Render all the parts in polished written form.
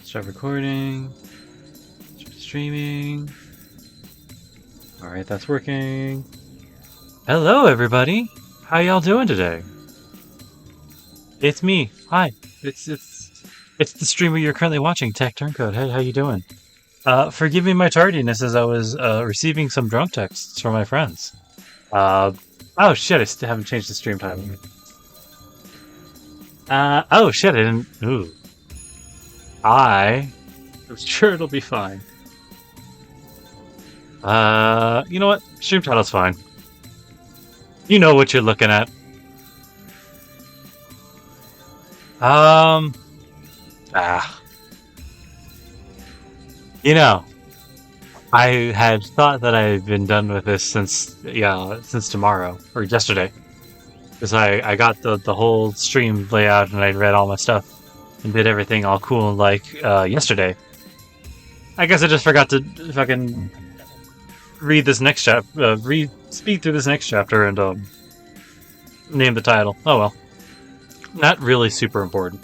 Start recording. Start streaming. Alright, that's working. Hello, everybody! How y'all doing today? It's me. Hi. It's the streamer you're currently watching, Tech Turncoat. Hey, how you doing? Forgive me my tardiness as I was receiving some drunk texts from my friends. Oh shit, I still haven't changed the stream time. Oh shit, I didn't. Ooh. I'm sure it'll be fine. You know what? Stream title's fine. You know what you're looking at. You know, I had thought that I had been done with this since tomorrow, or yesterday. Because I got the whole stream layout and I read all my stuff and did everything all cool and like yesterday. I guess I just forgot to fucking read this next chapter, speed through this next chapter and name the title. Oh well. Not really super important.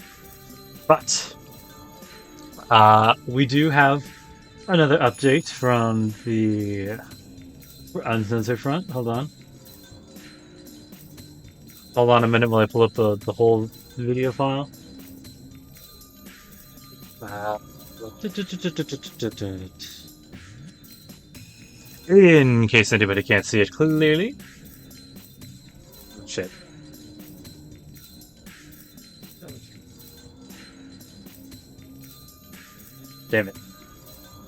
But we do have another update from the uncensored front. Hold on. Hold on a minute while I pull up the whole video file. In case anybody can't see it clearly. Shit. Damn it.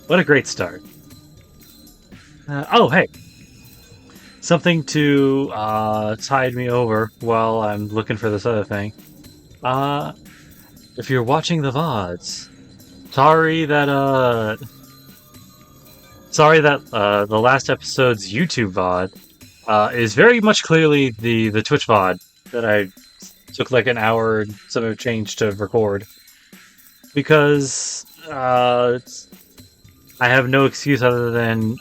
What a great start. Oh, hey. Something to tide me over while I'm looking for this other thing. If you're watching the VODs, sorry that the last episode's YouTube VOD is very much clearly the Twitch VOD that I took like an hour and some change to record. Because I have no excuse other than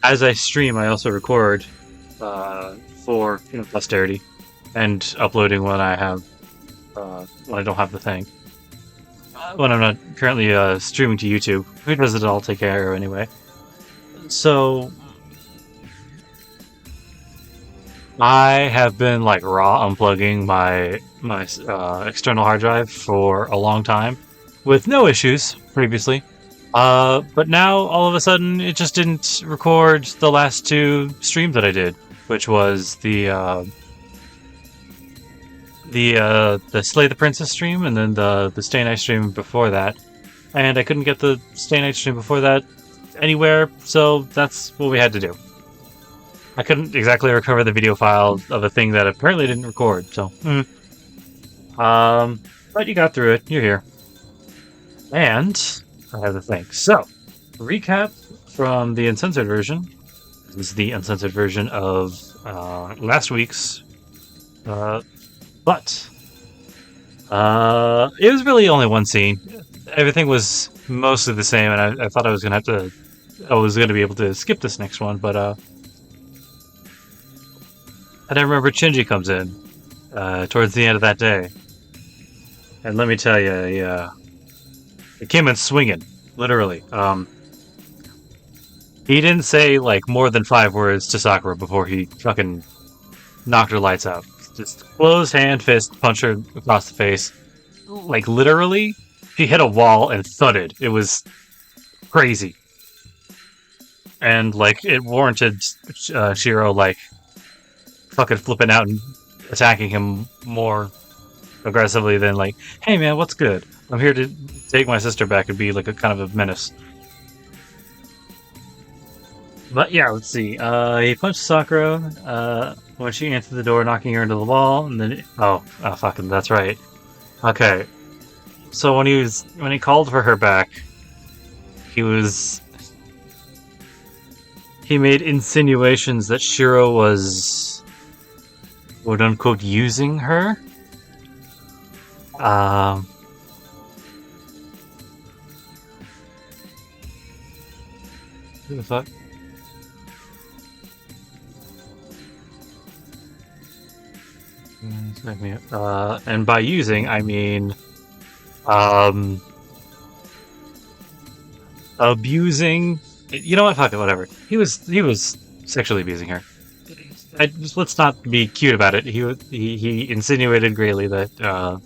as I stream, I also record for posterity and uploading when I have when I don't have the thing. When I'm not currently streaming to YouTube, who does it all take care of anyway? So I have been like raw unplugging my external hard drive for a long time with no issues previously. But now all of a sudden it just didn't record the last two streams that I did, which was the Slay the Princess stream and then the Stay Night stream before that. And I couldn't get the Stay Night stream before that anywhere, so that's what we had to do. I couldn't exactly recover the video file of a thing that apparently didn't record, so but you got through it, you're here. And I have the thing. So, recap from the uncensored version. This is the uncensored version of last week's. But it was really only one scene. Everything was mostly the same, and I thought I was gonna be able to skip this next one, but I then remember Shinji comes in towards the end of that day, and let me tell you, it came in swinging, literally. He didn't say like more than 5 words to Sakura before he fucking knocked her lights out. Just closed hand, fist, punch her across the face. Like literally, she hit a wall and thudded. It was crazy, and like it warranted Shirou like fucking flipping out and attacking him more aggressively than like, hey man, what's good? I'm here to take my sister back and be like a kind of a menace. But yeah, let's see. He punched Sakura when she answered the door, knocking her into the wall, and then fucking that's right. Okay, so when he called for her back, he made insinuations that Shirou was, quote unquote, using her. Who the fuck? And by using, I mean Um, abusing. You know what? Fuck it. Whatever. He was sexually abusing her. Let's not be cute about it. He insinuated greatly that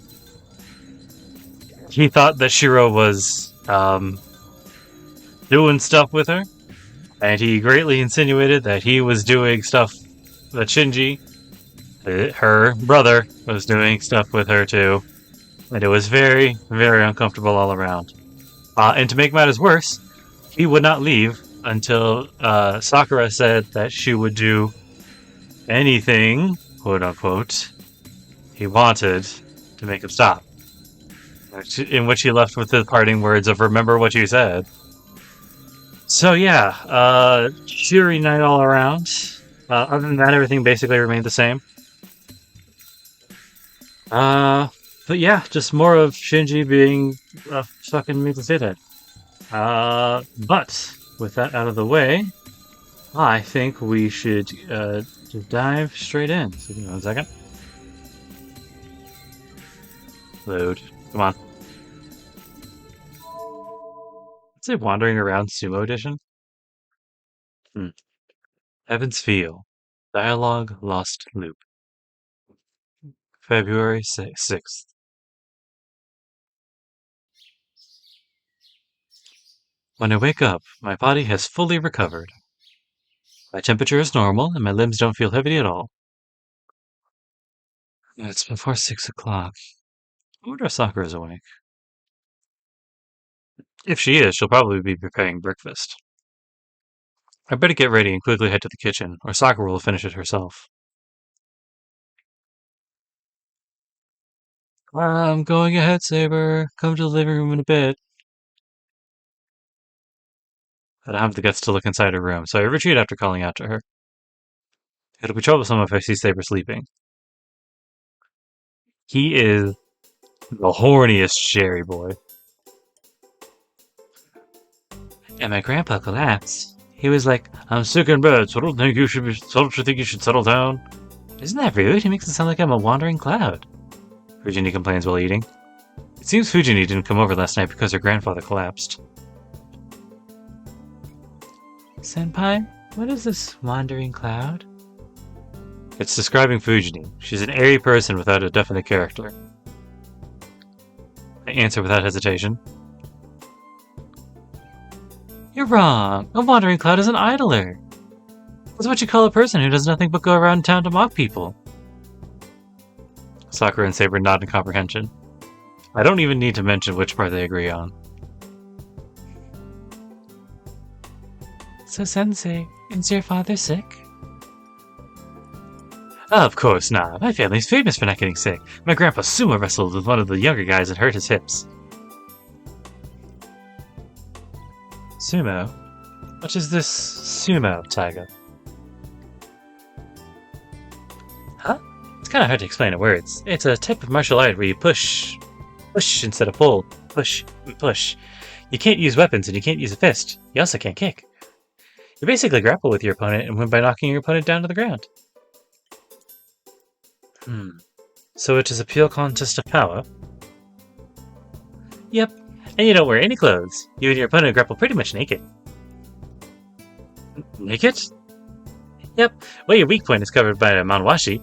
he thought that Shirou was doing stuff with her, and he greatly insinuated that he was doing stuff that Shinji, her brother, was doing stuff with her too, and it was very, very uncomfortable all around. And to make matters worse, he would not leave until Sakura said that she would do anything, quote unquote, he wanted to make him stop. In which he left with the parting words of "Remember what you said." So yeah, cheery night all around. Other than that, everything basically remained the same. But yeah, just more of Shinji being fucking me to say that. But with that out of the way, I think we should just dive straight in. So give me 1 second. Load. Come on. Let's say Wandering Around Sumo Edition. Heaven's Feel. Dialogue Lost Loop. February 6th. When I wake up, my body has fully recovered. My temperature is normal, and my limbs don't feel heavy at all. It's before 6 o'clock. I wonder if Sakura's awake. If she is, she'll probably be preparing breakfast. I better get ready and quickly head to the kitchen, or Sakura will finish it herself. I'm going ahead, Saber. Come to the living room in a bit. I don't have the guts to look inside her room, so I retreat after calling out to her. It'll be troublesome if I see Saber sleeping. He is the horniest Sherry boy. And my grandpa collapsed. He was like, "I'm sick in bed, so don't you think you should settle down?" Isn't that rude? He makes it sound like I'm a wandering cloud. Fujini complains while eating. It seems Fujini didn't come over last night because her grandfather collapsed. Senpai, what is this wandering cloud? It's describing Fujini. She's an airy person without a definite character. I answer without hesitation. You're wrong. A wandering cloud is an idler. That's what you call a person who does nothing but go around town to mock people. Sakura and Saber nod in comprehension. I don't even need to mention which part they agree on. So, Sensei, is your father sick? Of course not. My family's famous for not getting sick. My grandpa sumo wrestled with one of the younger guys and hurt his hips. Sumo? What is this sumo, Taiga? Huh? It's kind of hard to explain in words. It's a type of martial art where you push instead of pull. Push and push. You can't use weapons and you can't use a fist. You also can't kick. You basically grapple with your opponent and win by knocking your opponent down to the ground. So it is a pure contest of power? Yep. And you don't wear any clothes. You and your opponent grapple pretty much naked. Naked? Yep. Well, your weak point is covered by a manwashi.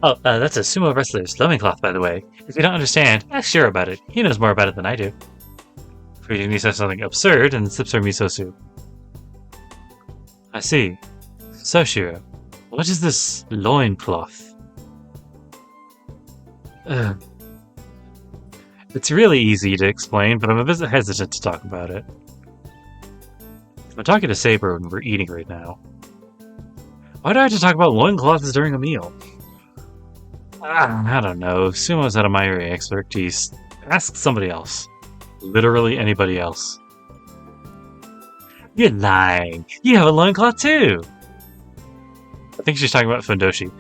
Oh, that's a sumo wrestler's loincloth, by the way. If you don't understand, ask Shirou about it. He knows more about it than I do. Fujini says something absurd and sips her miso soup. I see. So, Shirou, what is this loincloth? It's really easy to explain, but I'm a bit hesitant to talk about it. I'm talking to Saber when we're eating right now. Why do I have to talk about loincloths during a meal? I don't know. Sumo's out of my area of expertise. Ask somebody else. Literally anybody else. You're lying. You have a loincloth too. I think she's talking about Fundoshi.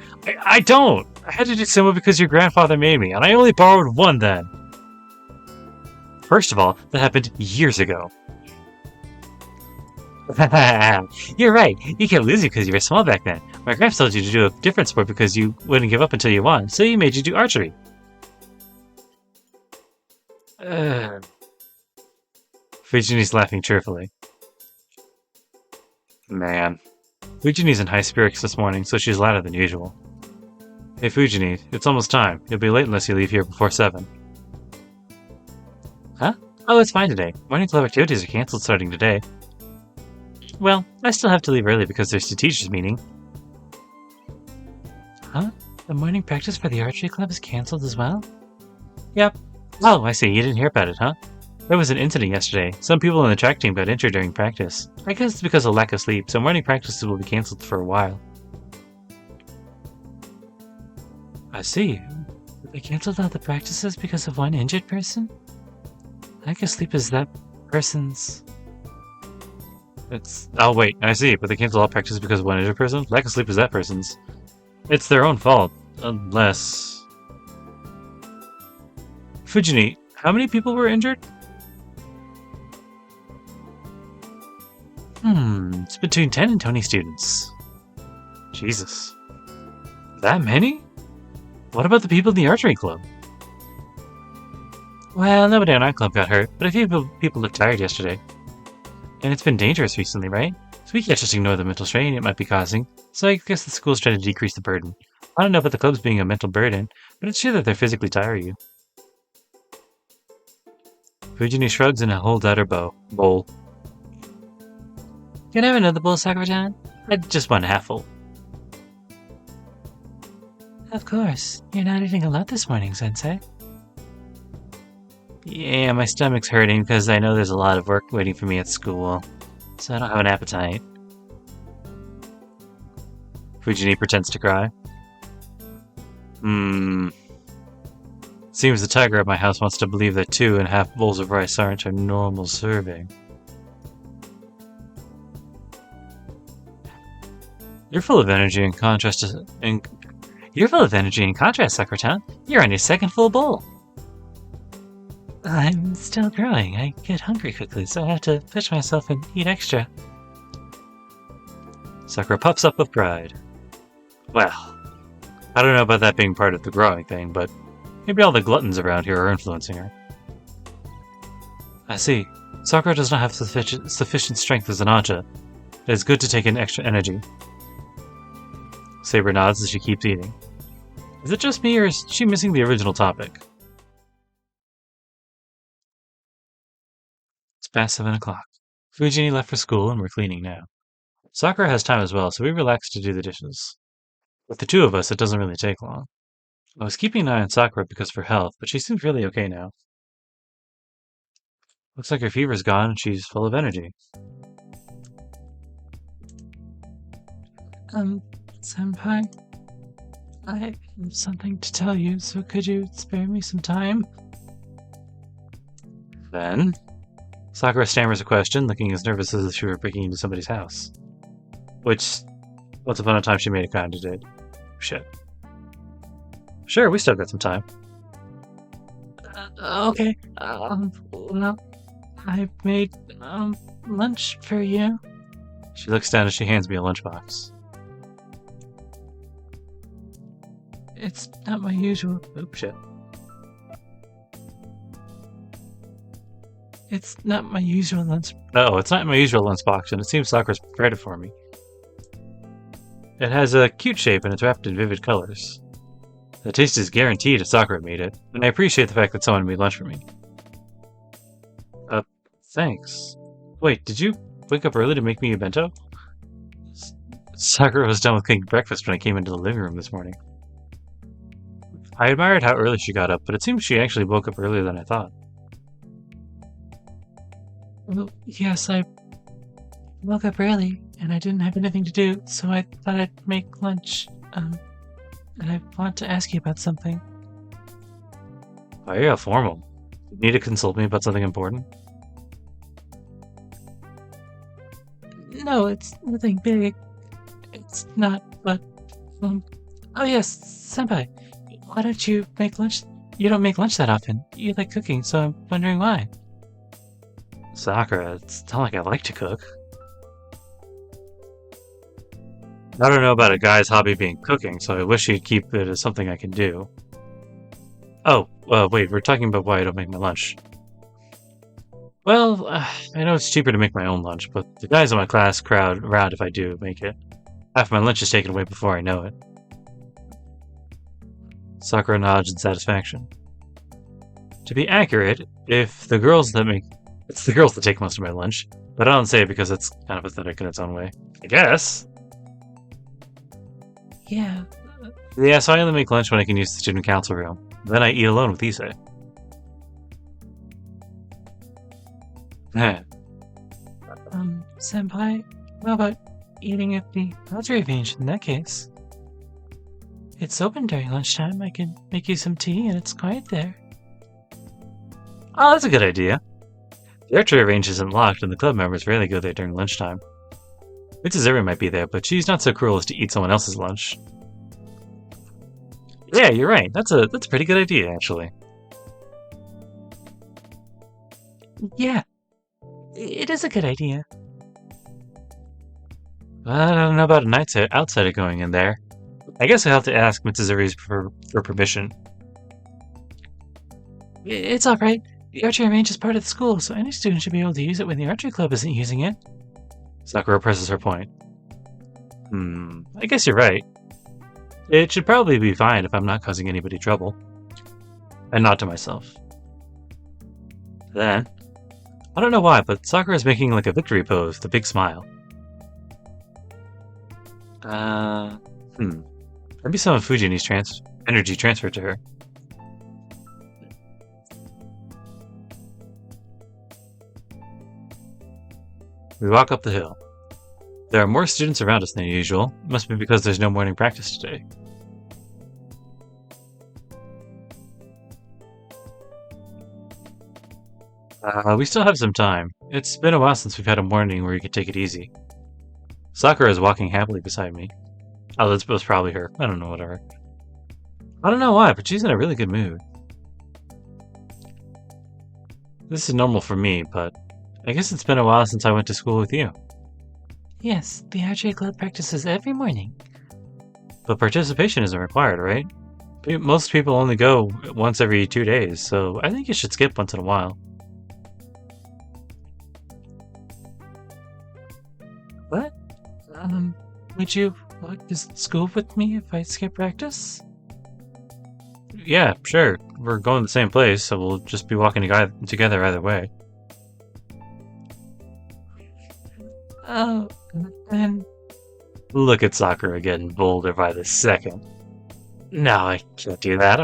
I don't! I had to do sumo because your grandfather made me, and I only borrowed one then. First of all, that happened years ago. You're right. You can't lose it because you were small back then. My gramps told you to do a different sport because you wouldn't give up until you won, so he made you do archery. Ugh. Fujini's laughing cheerfully. Man. Fujini's in high spirits this morning, so she's louder than usual. Hey Fujini, it's almost time. You'll be late unless you leave here before 7. Huh? Oh, it's fine today. Morning club activities are cancelled starting today. Well, I still have to leave early because there's a teacher's meeting. Huh? The morning practice for the archery club is cancelled as well? Yep. Oh, I see. You didn't hear about it, huh? There was an incident yesterday. Some people on the track team got injured during practice. I guess it's because of lack of sleep, so morning practices will be cancelled for a while. I see. They cancelled out the practices because of one injured person? Lack of sleep is that person's... Oh wait, I see, but they canceled all practices because of one injured person? Lack of sleep is that person's. It's their own fault. Unless... Fujini, how many people were injured? It's between 10 and 20 students. Jesus. That many? What about the people in the archery club? Well, nobody in our club got hurt, but a few people looked tired yesterday. And it's been dangerous recently, right? So we can't just ignore the mental strain it might be causing, so I guess the school's trying to decrease the burden. I don't know about the clubs being a mental burden, but it's true that they're physically tiring you. Fujini shrugs and holds out her bowl. Can I have another bowl, Sakura-chan? I just want half full. Of course. You're not eating a lot this morning, Sensei. Yeah, my stomach's hurting because I know there's a lot of work waiting for me at school, so I don't have an appetite. Fujini pretends to cry. Seems the tiger at my house wants to believe that 2.5 bowls of rice aren't a normal serving. You're full of energy in contrast, Sakura-chan. You're on your second full bowl. I'm still growing. I get hungry quickly, so I have to push myself and eat extra. Sakura puffs up with pride. Well, I don't know about that being part of the growing thing, but maybe all the gluttons around here are influencing her. I see. Sakura does not have sufficient strength as an Anja. It is good to take in extra energy. Saber nods as she keeps eating. Is it just me, or is she missing the original topic? It's past 7 o'clock. Fujini left for school and we're cleaning now. Sakura has time as well, so we relax to do the dishes. With the two of us, it doesn't really take long. I was keeping an eye on Sakura because of her health, but she seems really okay now. Looks like her fever's gone and she's full of energy. Senpai? I have something to tell you, so could you spare me some time? Then? Sakura stammers a question, looking as nervous as if she were breaking into somebody's house. Which, once upon a time she made it kinda did. Shit. Sure, we still got some time. Okay, well, I made, lunch for you. She looks down as she hands me a lunchbox. It's not my usual... Oops, shit. It's not my usual lunch... No, it's not my usual lunchbox, and it seems Sakura's prepared it for me. It has a cute shape, and it's wrapped in vivid colors. The taste is guaranteed if Sakura made it, and I appreciate the fact that someone made lunch for me. Thanks. Wait, did you wake up early to make me a bento? Sakura was done with cooking breakfast when I came into the living room this morning. I admired how early she got up, but it seems she actually woke up earlier than I thought. Well, yes, I woke up early, and I didn't have anything to do, so I thought I'd make lunch, and I want to ask you about something. Why are you formal? You need to consult me about something important? No, it's nothing big. It's not, but... oh yes, Senpai. Why don't you make lunch? You don't make lunch that often. You like cooking, so I'm wondering why. Sakura, it's not like I like to cook. I don't know about a guy's hobby being cooking, so I wish he'd keep it as something I can do. Oh, wait, we're talking about why I don't make my lunch. Well, I know it's cheaper to make my own lunch, but the guys in my class crowd around if I do make it. Half my lunch is taken away before I know it. Sakura nods in satisfaction. To be accurate, if the girls that make... It's the girls that take most of my lunch, but I don't say it because it's kind of pathetic in its own way. I guess. Yeah. Yeah, so I only make lunch when I can use the student council room. Then I eat alone with Issei. Senpai, how about eating at the pottery range in that case? It's open during lunchtime. I can make you some tea and it's quiet there. Oh, that's a good idea. The archery range isn't locked and the club members rarely go there during lunchtime. Mitsuzuri might be there, but she's not so cruel as to eat someone else's lunch. Yeah, you're right. That's a pretty good idea, actually. Yeah, it is a good idea. I don't know about an outsider going in there. I guess I have to ask Mitsuzuri for permission. It's alright. The archery range is part of the school, so any student should be able to use it when the archery club isn't using it. Sakura presses her point. I guess you're right. It should probably be fine if I'm not causing anybody trouble. I nod to myself. Then, I don't know why, but Sakura is making like a victory pose with a big smile. Maybe some of Fuji needs energy transferred to her. We walk up the hill. There are more students around us than usual. It must be because there's no morning practice today. We still have some time. It's been a while since we've had a morning where you could take it easy. Sakura is walking happily beside me. Oh, that was probably her. I don't know, whatever. I don't know why, but she's in a really good mood. This is normal for me, but I guess it's been a while since I went to school with you. Yes, the archery club practices every morning. But participation isn't required, right? Most people only go once every 2 days, so I think you should skip once in a while. What? Would you walk to school with me if I skip practice? Yeah, sure. We're going to the same place, so we'll just be walking together either way. Oh, then... Look at Sakura getting bolder by the second. No, I can't do that.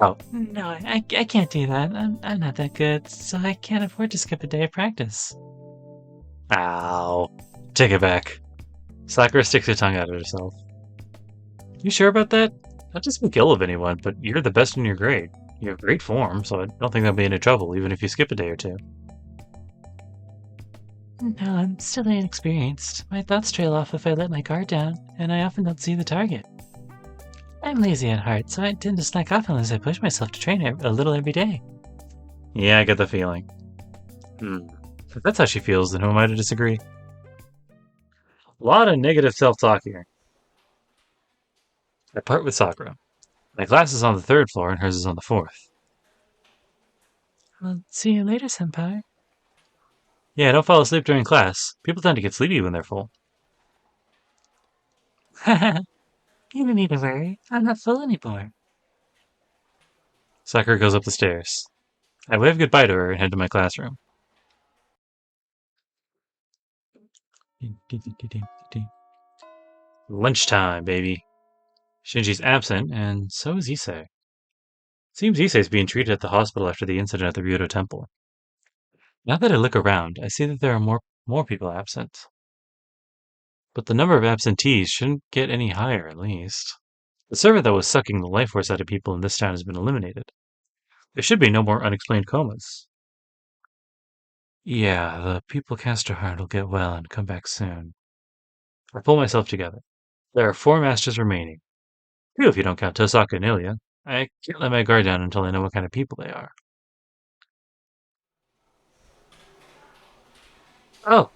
Oh. No, I can't do that. I'm not that good, so I can't afford to skip a day of practice. Ow. Take it back. Sakura sticks her tongue out at herself. You sure about that? Not to speak ill of anyone, but you're the best in your grade. You have great form, so I don't think there'll be any trouble, even if you skip a day or two. No, I'm still inexperienced. My thoughts trail off if I let my guard down, and I often don't see the target. I'm lazy at heart, so I tend to slack off unless I push myself to train a little every day. Yeah, I get the feeling. If that's how she feels, then who am I to disagree? A lot of negative self-talk here. I part with Sakura. My class is on the 3rd floor and hers is on the 4th. Well, see you later, senpai. Yeah, don't fall asleep during class. People tend to get sleepy when they're full. Haha. You don't need to worry. I'm not full anymore. Sakura goes up the stairs. I wave goodbye to her and head to my classroom. Lunchtime, baby. Shinji's absent, and so is Issei. Seems Issei's being treated at the hospital after the incident at the Ryudo Temple. Now that I look around, I see that there are more people absent. But the number of absentees shouldn't get any higher, at least. The server that was sucking the life force out of people in this town has been eliminated. There should be no more unexplained comas. Yeah, the people cast heart will get well and come back soon. I pull myself together. There are 4 masters remaining. 2 if you don't count Tosaka and Ilya. I can't let my guard down until I know what kind of people they are. Oh!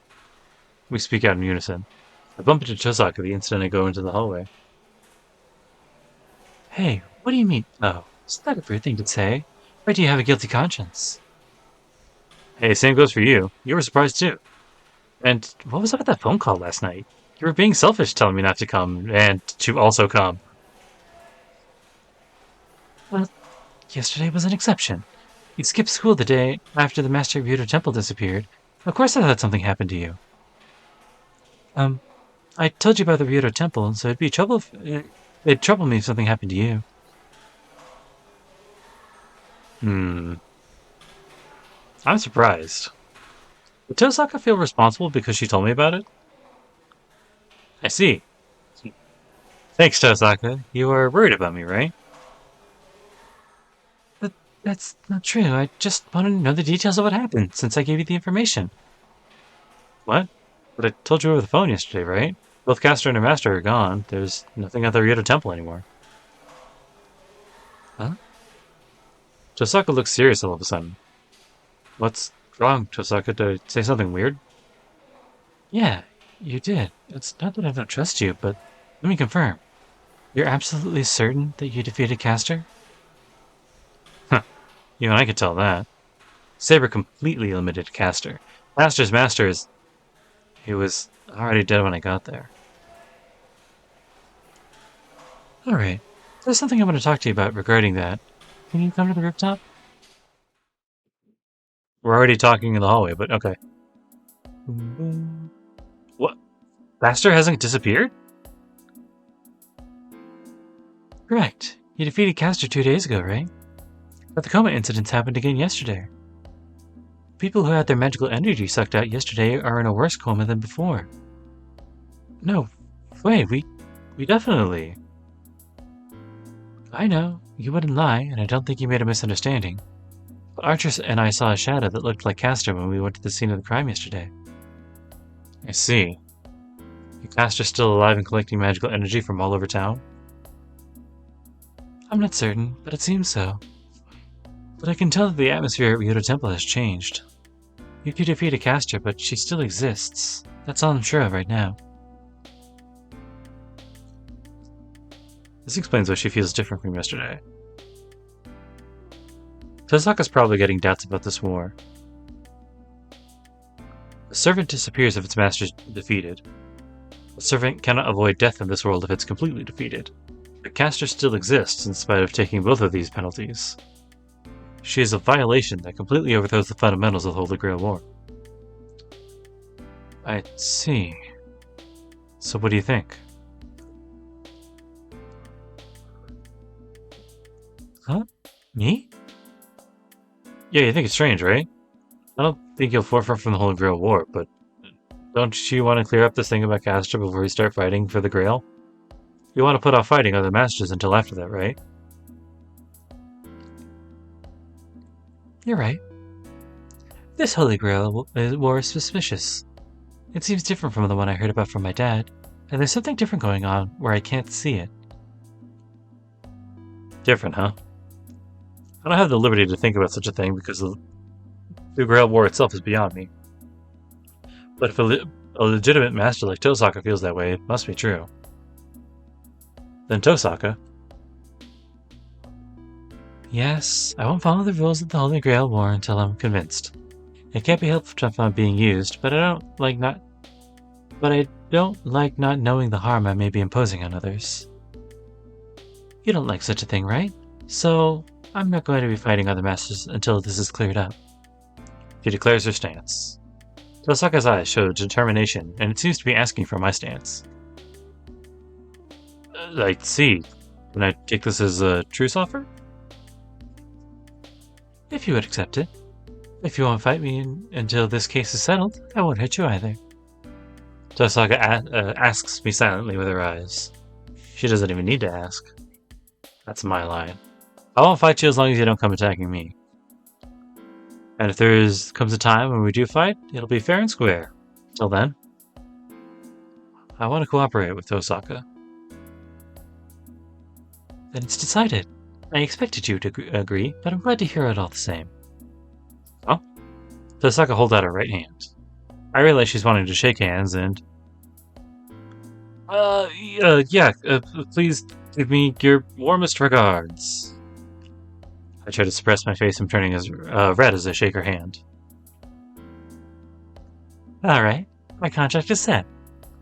We speak out in unison. I bump into Tosaka the instant I go into the hallway. Hey, what do you mean? Oh, It's not a weird thing to say. Why do you have a guilty conscience? Hey, same goes for you. You were surprised too. And what was up with that phone call last night? You were being selfish telling me not to come, and to also come. Well, yesterday was an exception. You skipped school the day after the Master of Yudo Temple disappeared. Of course I thought something happened to you. I told you about the Ryudo Temple, so it'd trouble me if something happened to you. I'm surprised. Did Tosaka feel responsible because she told me about it? I see. Thanks, Tosaka. You are worried about me, right? But that's not true. I just wanted to know the details of what happened, since I gave you the information. What? But I told you over the phone yesterday, right? Both Caster and her master are gone. There's nothing at the Ryudo Temple anymore. Huh? Tosaka looks serious all of a sudden. What's wrong, Tosaka? Did I say something weird? Yeah, you did. It's not that I don't trust you, but let me confirm. You're absolutely certain that you defeated Caster? Huh. Even I could tell that. Saber completely eliminated Caster. Caster's master is... He was already dead when I got there. Alright. There's something I want to talk to you about regarding that. Can you come to the rooftop? We're already talking in the hallway, but okay. What? Caster hasn't disappeared? Correct. You defeated Caster 2 days ago, right? But the coma incidents happened again yesterday. People who had their magical energy sucked out yesterday are in a worse coma than before. No, wait, we definitely... I know, you wouldn't lie, and I don't think you made a misunderstanding. But Archer and I saw a shadow that looked like Caster when we went to the scene of the crime yesterday. I see. Is Caster still alive and collecting magical energy from all over town? I'm not certain, but it seems so. But I can tell that the atmosphere at Ryudo Temple has changed. You could defeat a Caster, but she still exists. That's all I'm sure of right now. This explains why she feels different from yesterday. Tosaka's probably getting doubts about this war. A servant disappears if its master is defeated. A servant cannot avoid death in this world if it's completely defeated. But Caster still exists in spite of taking both of these penalties. She is a violation that completely overthrows the fundamentals of the Holy Grail War. I see. So what do you think? Huh? Me? Yeah, you think it's strange, right? I don't think you'll forfeit from the Holy Grail War, but don't you want to clear up this thing about Caster before we start fighting for the Grail? You want to put off fighting other masters until after that, right? You're right. This Holy Grail war is suspicious. It seems different from the one I heard about from my dad, and there's something different going on where I can't see it. Different, huh? I don't have the liberty to think about such a thing because the Grail War itself is beyond me. But if a legitimate master like Tosaka feels that way, it must be true. Then Tosaka... Yes, I won't follow the rules of the Holy Grail War until I'm convinced. It can't be helped if I'm being used, but I don't like not knowing the harm I may be imposing on others. You don't like such a thing, right? So, I'm not going to be fighting other masters until this is cleared up. She declares her stance. Tosaka's eyes show determination, and it seems to be asking for my stance. I see. Can I take this as a truce offer? If you would accept it. If you won't fight me until this case is settled, I won't hurt you either. Tosaka asks me silently with her eyes. She doesn't even need to ask. That's my line. I won't fight you as long as you don't come attacking me. And if comes a time when we do fight, it'll be fair and square. Till then, I want to cooperate with Tosaka. Then it's decided. I expected you to agree, but I'm glad to hear it all the same. Oh? Tosaka holds out her right hand. I realize she's wanting to shake hands and... please give me your warmest regards. I try to suppress my face from turning as red as I shake her hand. Alright, my contract is set.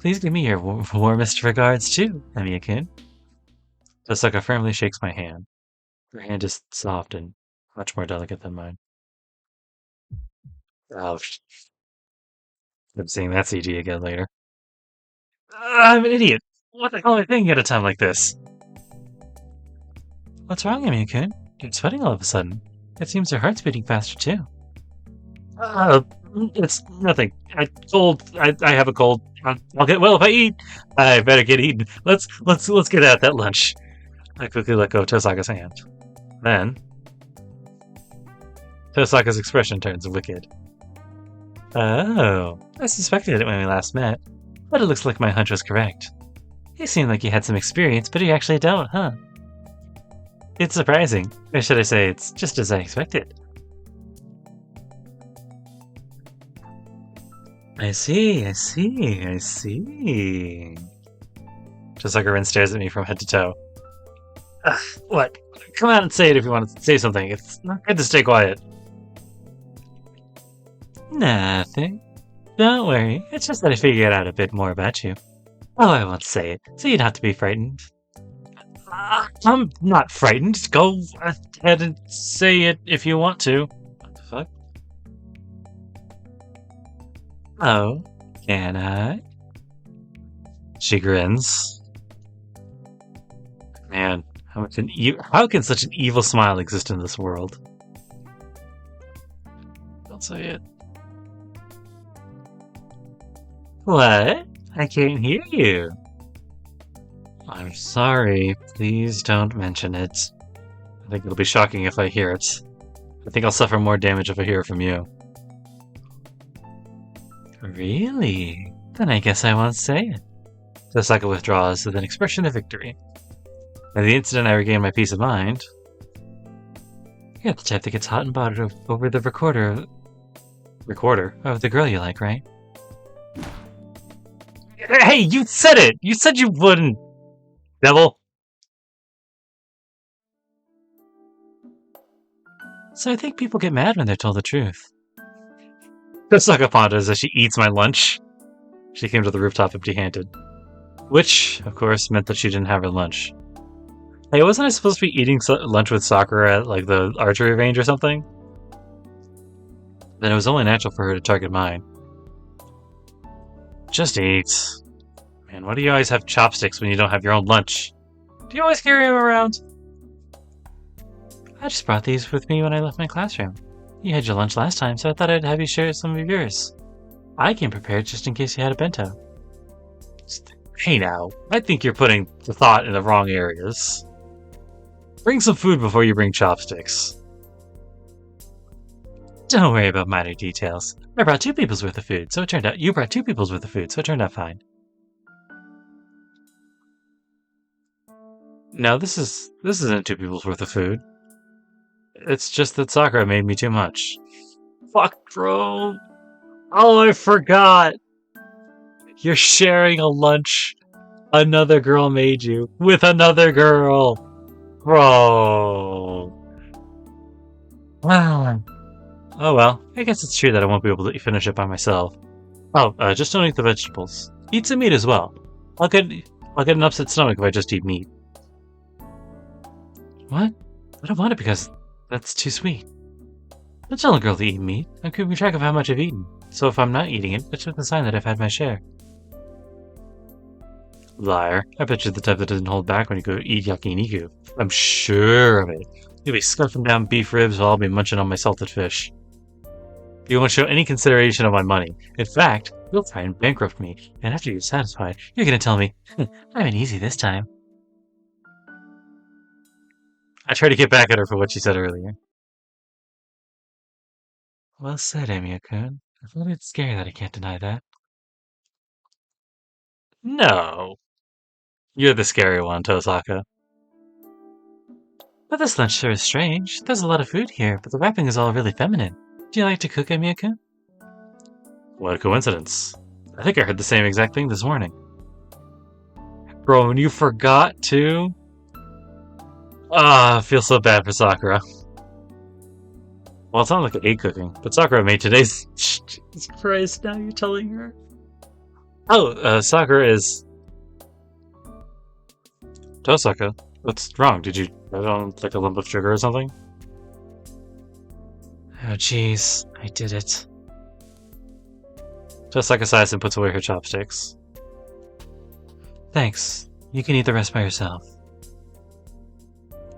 Please give me your warmest regards too, Emiya-kun. Tosaka firmly shakes my hand. Her hand is soft and much more delicate than mine. Ouch. I'm seeing that CG again later. I'm an idiot! What the hell am I thinking at a time like this? What's wrong, Emiya-kun? You're sweating all of a sudden. It seems your heart's beating faster too. It's nothing. I have a cold. I'll get well if I eat. I better get eaten. Let's get at that lunch. I quickly let go of Tosaka's hand. Then Tosaka's expression turns wicked. Oh, I suspected it when we last met, but it looks like my hunch was correct. You seem like you had some experience, but you actually don't, huh? It's surprising. Or should I say, it's just as I expected. I see. Tosaka Rin stares at me from head to toe. Ugh, what? Come out and say it if you want to say something. It's not good to stay quiet. Nothing. Don't worry. It's just that I figured out a bit more about you. Oh, I won't say it, so you don't have to be frightened. I'm not frightened. Go ahead and say it if you want to. What the fuck? Oh, can I? She grins. Man, how can such an evil smile exist in this world? Don't say it. What? I can't hear you. I'm sorry. Please don't mention it. I think it'll be shocking if I hear it. I think I'll suffer more damage if I hear it from you. Really? Then I guess I won't say it. Tosaka withdraws with an expression of victory. At the instant I regain my peace of mind... You're the type that gets hot and bothered over the recorder of the girl you like, right? Hey, you said it! You said you wouldn't! Devil! So I think people get mad when they're told the truth. Tosaka ponders as she eats my lunch. She came to the rooftop empty-handed. Which, of course, meant that she didn't have her lunch. Hey, wasn't I supposed to be eating lunch with Sakura at, like, the archery range or something? Then it was only natural for her to target mine. Just eat. Man, why do you always have chopsticks when you don't have your own lunch? Do you always carry them around? I just brought these with me when I left my classroom. You had your lunch last time, so I thought I'd have you share some of yours. I came prepared just in case you had a bento. Hey now, I think you're putting the thought in the wrong areas. Bring some food before you bring chopsticks. Don't worry about minor details. I brought 2 people's worth of food, so it turned out you brought 2 people's worth of food, so it turned out fine. No, this isn't 2 people's worth of food. It's just that Sakura made me too much. Fuck, bro. Oh, I forgot. You're sharing a lunch another girl made you with another girl. Bro. Wow. Oh well, I guess it's true that I won't be able to finish it by myself. Oh, just don't eat the vegetables. Eat some meat as well. I'll get an upset stomach if I just eat meat. What? I don't want it because that's too sweet. Don't tell a girl to eat meat. I'm keeping track of how much I've eaten. So if I'm not eating it, it's just a sign that I've had my share. Liar. I bet you're the type that doesn't hold back when you go eat yakiniku. I'm sure of it. You'll be scarfing down beef ribs while I'll be munching on my salted fish. You won't show any consideration of my money. In fact, you'll try and bankrupt me, and after you're satisfied, you're gonna tell me, I'm an easy this time. I try to get back at her for what she said earlier. Well said, Emiya-kun. I thought it's scary that I can't deny that. No. You're the scary one, Tosaka. But this lunch sure is strange. There's a lot of food here, but the wrapping is all really feminine. Do you like to cook, Emiya-kun? What a coincidence. I think I heard the same exact thing this morning. Bro, and you forgot too? Ah, I feel so bad for Sakura. Well, it's not like I ate cooking, but Sakura made today's. Jesus Christ! Now you're telling her. Oh, Sakura is Tosaka. What's wrong? Did you have on like a lump of sugar or something? Oh, jeez, I did it. Tosaka sighs and puts away her chopsticks. Thanks. You can eat the rest by yourself.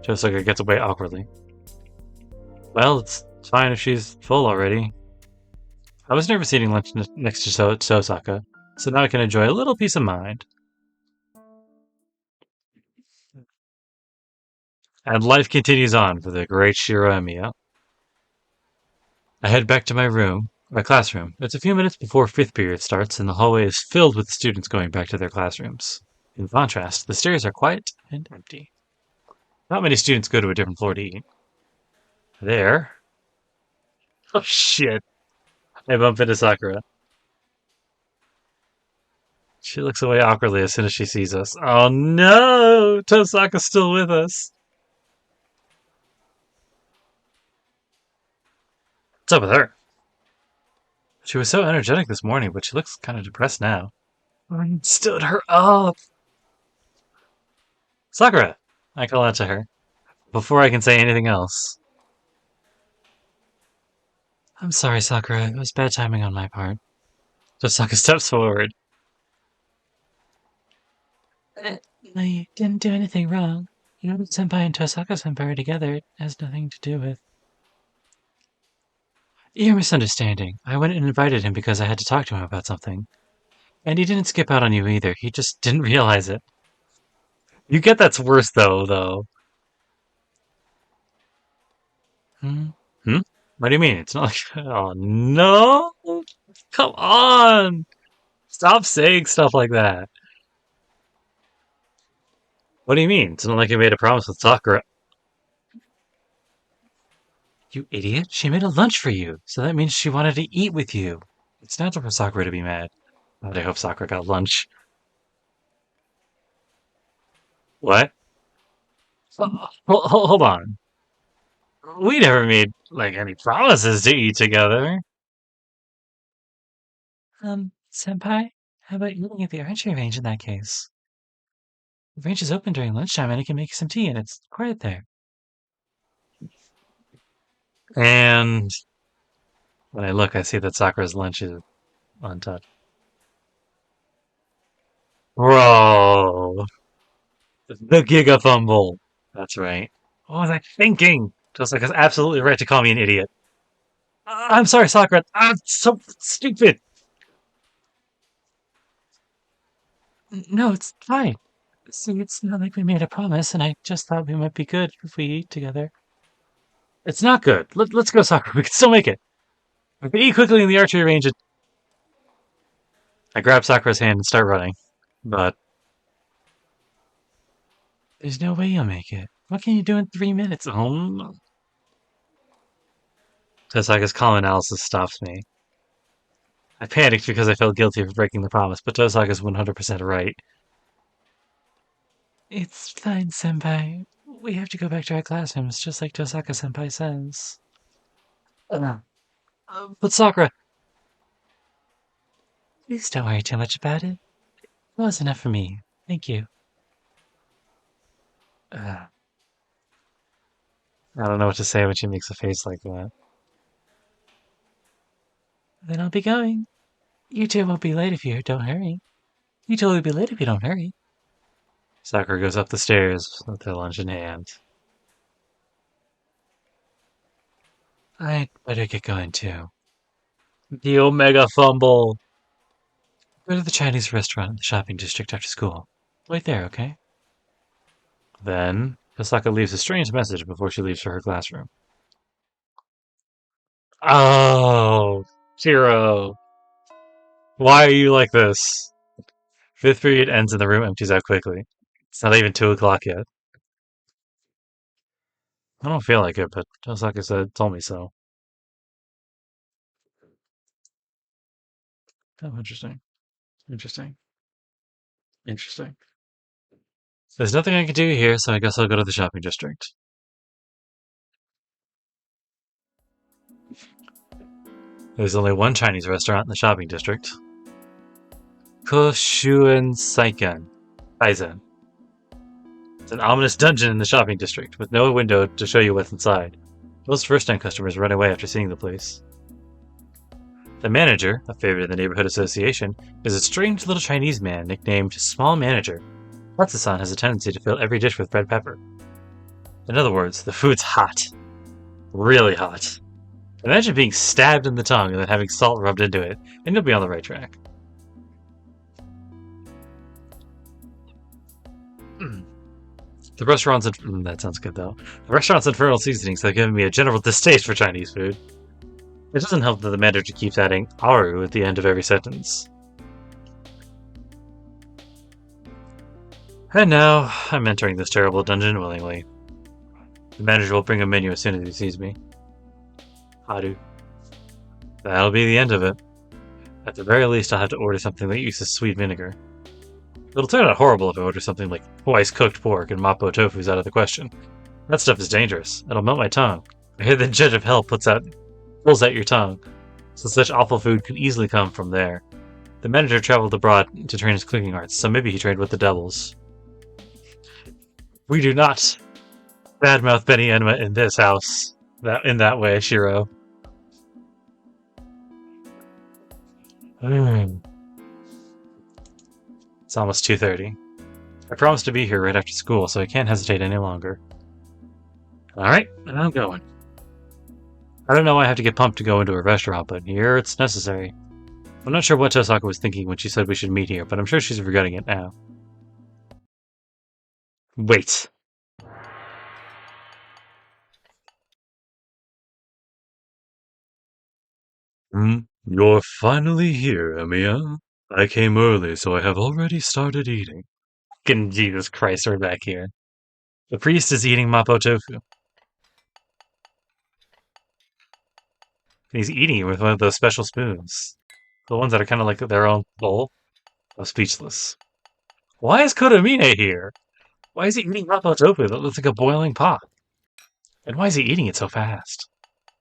Tosaka gets away awkwardly. Well, it's fine if she's full already. I was nervous eating lunch next to Tosaka, so now I can enjoy a little peace of mind. And life continues on for the great Shirou and Mia. I head back to my classroom. It's a few minutes before fifth period starts, and the hallway is filled with students going back to their classrooms. In contrast, the stairs are quiet and empty. Not many students go to a different floor to eat. There. Oh shit. I bump into Sakura. She looks away awkwardly as soon as she sees us. Oh no! Tosaka's still with us. What's up with her? She was so energetic this morning, but she looks kind of depressed now. I stood her up. Sakura! I call out to her before I can say anything else. I'm sorry, Sakura. It was bad timing on my part. Tosaka steps forward. No, you didn't do anything wrong. You know that Senpai and Tosaka-senpai are together. It has nothing to do with... You're misunderstanding. I went and invited him because I had to talk to him about something. And he didn't skip out on you either. He just didn't realize it. You get that's worse, though. Hmm? Hmm? What do you mean? It's not like... Oh, no! Come on! Stop saying stuff like that. What do you mean? It's not like you made a promise with Sakura. You idiot. She made a lunch for you, so that means she wanted to eat with you. It's natural for Sakura to be mad. God, I hope Sakura got lunch. What? Hold on. We never made, like, any promises to eat together. Senpai? How about eating at the archery range in that case? The range is open during lunchtime and I can make you some tea and it's quiet there. And when I look, I see that Sakura's lunch is untouched. Bro! The Gigafumble! That's right. What was I thinking? Just like it's absolutely right to call me an idiot. I'm sorry, Sakura. I'm so stupid. No, it's fine. See, it's not like we made a promise, and I just thought we might be good if we eat together. It's not good. Let's go, Sakura. We can still make it. We can eat quickly in the archery range. I grab Sakura's hand and start running, but there's no way you'll make it. What can you do in 3 minutes? Tosaka's calm analysis stops me. I panicked because I felt guilty for breaking the promise, but Tosaka's 100% right. It's fine, Senpai. We have to go back to our classrooms, just like Tosaka-senpai says. But Sakura... Please don't worry too much about it. It was enough for me. Thank you. I don't know what to say when she makes a face like that. Then I'll be going. You two won't be late if you don't hurry. You two will be late if you don't hurry. Sakura goes up the stairs with her lunch in hand. I'd better get going too. The Omega Fumble! Go to the Chinese restaurant in the shopping district after school. Wait there, okay? Then, Hisaka leaves a strange message before she leaves for her classroom. Oh, Shirou, why are you like this? Fifth period ends and the room empties out quickly. It's not even 2 o'clock yet. I don't feel like it, but Hisaka said, told me so. Oh, interesting. Interesting. Interesting. There's nothing I can do here, so I guess I'll go to the shopping district. There's only one Chinese restaurant in the shopping district. Koshuan Kaizen. It's an ominous dungeon in the shopping district, with no window to show you what's inside. Most first-time customers run away after seeing the place. The manager, a favorite in the neighborhood association, is a strange little Chinese man nicknamed Small Manager. Matsu-san has a tendency to fill every dish with red pepper. In other words, the food's hot. Really hot. Imagine being stabbed in the tongue and then having salt rubbed into it, and you'll be on the right track. The restaurant's... that sounds good, though. The restaurant's infernal seasonings have given me a general distaste for Chinese food. It doesn't help that the manager keeps adding "aru" at the end of every sentence. And now, I'm entering this terrible dungeon willingly. The manager will bring a menu as soon as he sees me. Haru. That'll be the end of it. At the very least, I'll have to order something that uses sweet vinegar. It'll turn out horrible if I order something like twice cooked pork and mappo tofu's out of the question. That stuff is dangerous. It'll melt my tongue. I hear the judge of hell pulls out your tongue, so such awful food could easily come from there. The manager traveled abroad to train his cooking arts, so maybe he trained with the devils. We do not badmouth Benny Enma in this house, in that way, Shirou. It's almost 2:30. I promised to be here right after school, so I can't hesitate any longer. Alright, I'm going. I don't know why I have to get pumped to go into a restaurant, but here it's necessary. I'm not sure what Tosaka was thinking when she said we should meet here, but I'm sure she's regretting it now. Wait. You're finally here, Emiya. I came early, so I have already started eating. Jesus Christ, we're back here. The priest is eating mappo tofu. And he's eating it with one of those special spoons. The ones that are kind of like their own bowl. I'm speechless. Why is Kodomine here? Why is he eating mappo tofu that looks like a boiling pot? And why is he eating it so fast?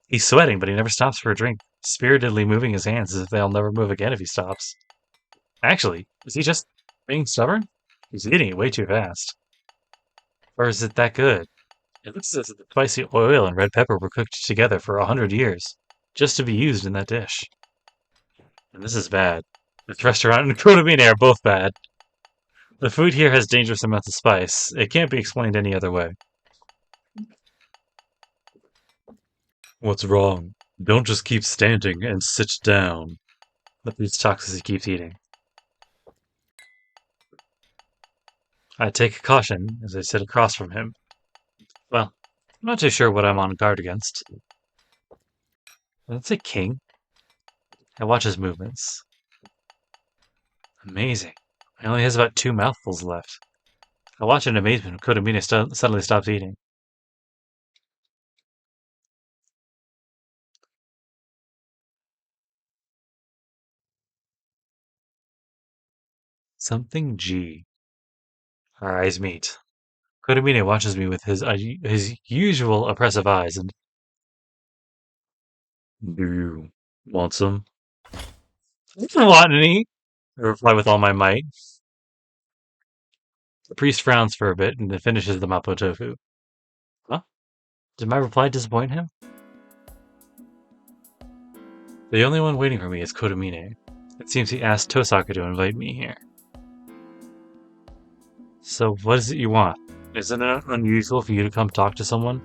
He's sweating, but he never stops for a drink, spiritedly moving his hands as if they'll never move again if he stops. Actually, is he just being stubborn? He's eating it way too fast. Or is it that good? It looks as if the spicy oil and red pepper were cooked together for 100 years, just to be used in that dish. And this is bad. This restaurant and Kodomine are both bad. The food here has dangerous amounts of spice. It can't be explained any other way. What's wrong? Don't just keep standing and sit down. The priest talks as he keeps eating. I take caution as I sit across from him. Well, I'm not too sure what I'm on guard against. That's a king. I watch his movements. Amazing. He only has about 2 mouthfuls left. I watch in amazement when Kodomine suddenly stops eating. Something G. Our eyes meet. Kodomine watches me with his usual oppressive eyes and... Do you want some? I don't want any, I reply with all my might. The priest frowns for a bit and then finishes the mappo tofu. Huh? Did my reply disappoint him? The only one waiting for me is Kodomine. It seems he asked Tosaka to invite me here. So what is it you want? Isn't it unusual for you to come talk to someone?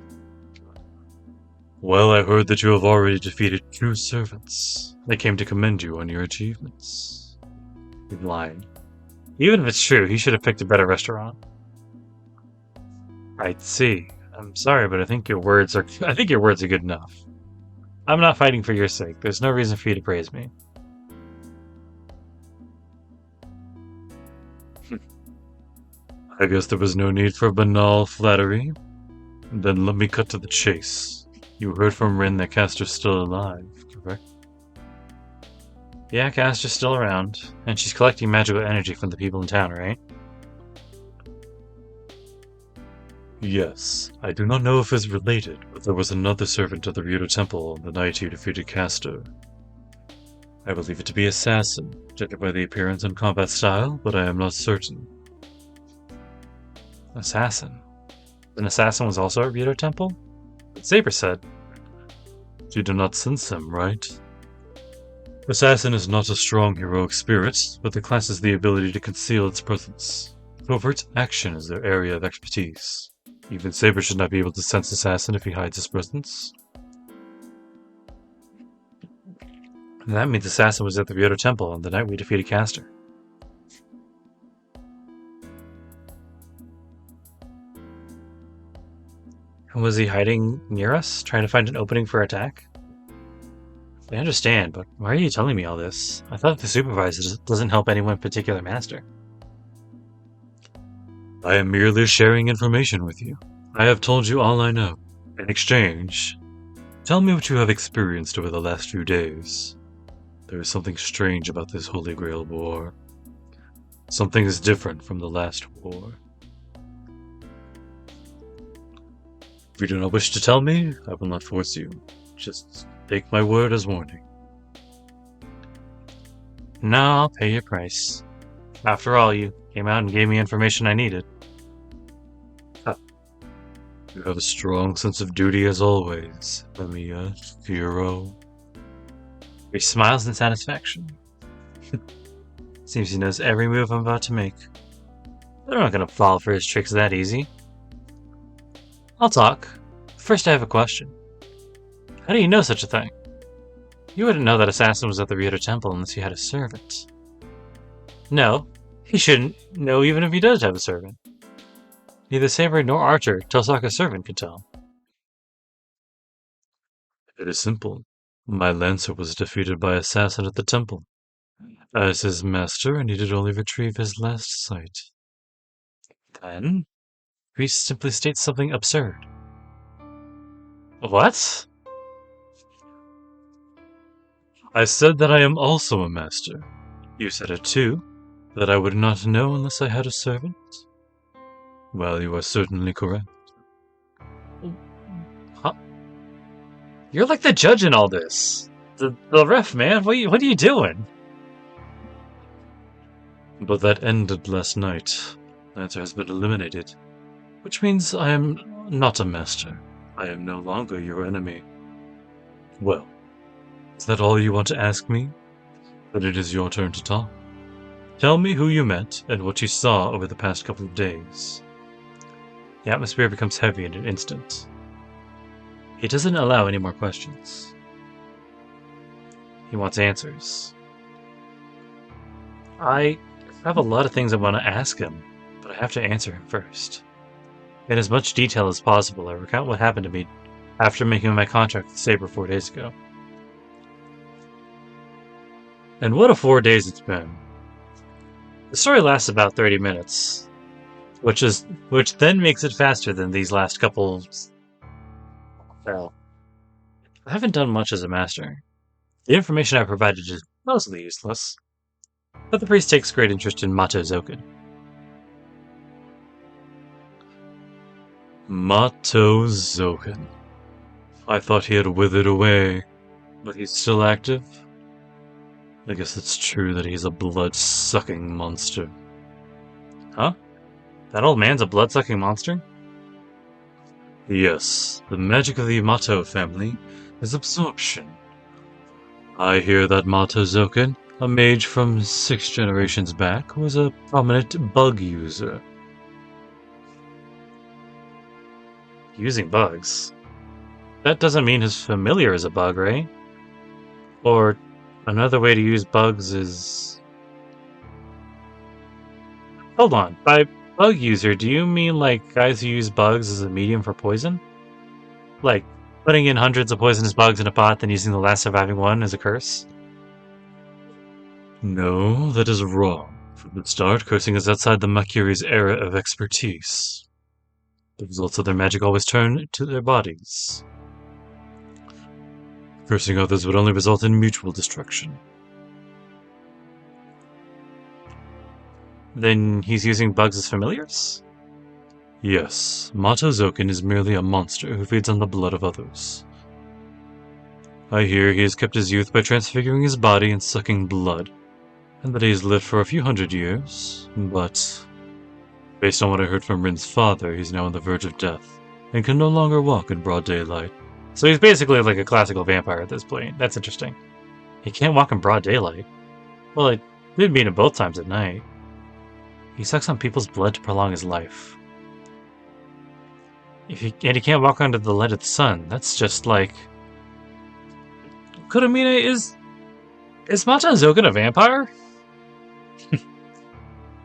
Well, I heard that you have already defeated 2 servants. They came to commend you on your achievements. He's lying. Even if it's true, he should have picked a better restaurant. I see. I'm sorry, but I think your words are good enough. I'm not fighting for your sake. There's no reason for you to praise me. I guess there was no need for banal flattery. Then let me cut to the chase. You heard from Rin that Castor's still alive, correct? Yeah, Castor's still around, and she's collecting magical energy from the people in town, right? Yes. I do not know if it's related, but there was another servant of the Ryudo Temple on the night you defeated Castor. I believe it to be assassin, judging by the appearance and combat style, but I am not certain. Assassin? An assassin was also at Rito Temple? But Saber said. You do not sense him, right? Assassin is not a strong heroic spirit, but the class has the ability to conceal its presence. Covert action is their area of expertise. Even Saber should not be able to sense Assassin if he hides his presence. And that means Assassin was at the Ryoto Temple on the night we defeated Caster. And was he hiding near us, trying to find an opening for attack? I understand, but why are you telling me all this? I thought the supervisor doesn't help any one particular master. I am merely sharing information with you. I have told you all I know. In exchange, tell me what you have experienced over the last few days. There is something strange about this Holy Grail war. Something is different from the last war. If you do not wish to tell me, I will not force you. Just take my word as warning. No, I'll pay your price. After all, you came out and gave me information I needed. You have a strong sense of duty as always, Amiya, Shirou. He smiles in satisfaction. Seems he knows every move I'm about to make. But I'm not gonna fall for his tricks that easy. I'll talk. First I have a question. How do you know such a thing? You wouldn't know that Assassin was at the Ryoto Temple unless you had a servant. No, he shouldn't know even if he does have a servant. Neither Saber nor Archer, Tosaka's servant, could tell. It is simple. My Lancer was defeated by Assassin at the temple. As his master, I needed only retrieve his last sight. Then, Priest simply states something absurd. What? I said that I am also a master. You said it too, that I would not know unless I had a servant. Well, you are certainly correct. Huh? You're like the judge in all this. The ref, man. What are you doing? But that ended last night. Lancer has been eliminated. Which means I am not a master. I am no longer your enemy. Well, is that all you want to ask me? Then it is your turn to talk. Tell me who you met and what you saw over the past couple of days. The atmosphere becomes heavy in an instant. He doesn't allow any more questions. He wants answers. I have a lot of things I want to ask him, but I have to answer him first. In as much detail as possible, I recount what happened to me after making my contract with Saber 4 days ago. And what a 4 days it's been. The story lasts about 30 minutes, which then makes it faster than these last couple. Well, I haven't done much as a master. The information I provided is mostly useless, but the priest takes great interest in Mato Zoken. Mato Zoken. I thought he had withered away, but he's still active. I guess it's true that he's a blood-sucking monster. Huh? That old man's a blood-sucking monster? Yes, the magic of the Mato family is absorption. I hear that Mato Zoken, a mage from 6 generations back, was a prominent bug user. Using bugs? That doesn't mean his familiar is a bug, right? Or another way to use bugs is... Hold on, by bug user, do you mean like guys who use bugs as a medium for poison? Like putting in hundreds of poisonous bugs in a pot, then using the last surviving one as a curse? No, that is wrong. From the start, cursing is outside the Makiri's era of expertise. The results of their magic always turn to their bodies. Cursing others would only result in mutual destruction. Then he's using bugs as familiars? Yes, Mato Zoken is merely a monster who feeds on the blood of others. I hear he has kept his youth by transfiguring his body and sucking blood, and that he has lived for a few hundred years, but based on what I heard from Rin's father, he's now on the verge of death, and can no longer walk in broad daylight. So he's basically like a classical vampire at this point. That's interesting. He can't walk in broad daylight. Well, I did meet him both times at night. He sucks on people's blood to prolong his life. And he can't walk under the light of the sun. That's just like... Kuramine is Mata Zogan a vampire?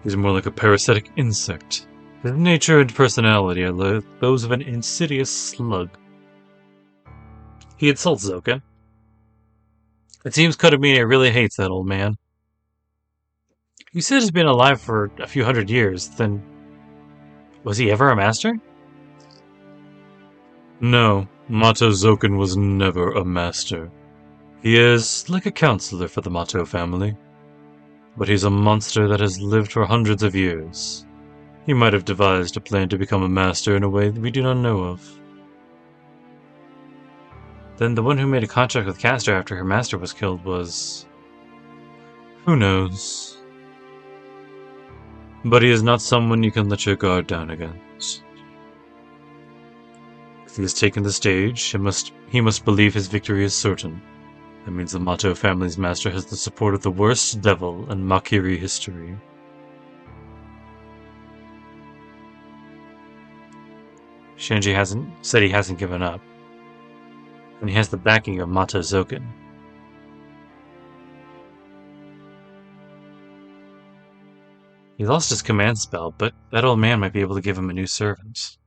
He's more like a parasitic insect. His nature and personality are those of an insidious slug. He insults Zokan. It seems Kuramine really hates that old man. You said he's been alive for a few hundred years, then... Was he ever a master? No, Mato Zokan was never a master. He is like a counselor for the Mato family. But he's a monster that has lived for hundreds of years. He might have devised a plan to become a master in a way that we do not know of. Then the one who made a contract with Castor after her master was killed was... Who knows? But he is not someone you can let your guard down against. If he has taken the stage, he must believe his victory is certain. That means the Mato family's master has the support of the worst devil in Makiri history. Shinji said he hasn't given up. And he has the backing of Mata Zokan. He lost his command spell, but that old man might be able to give him a new servant.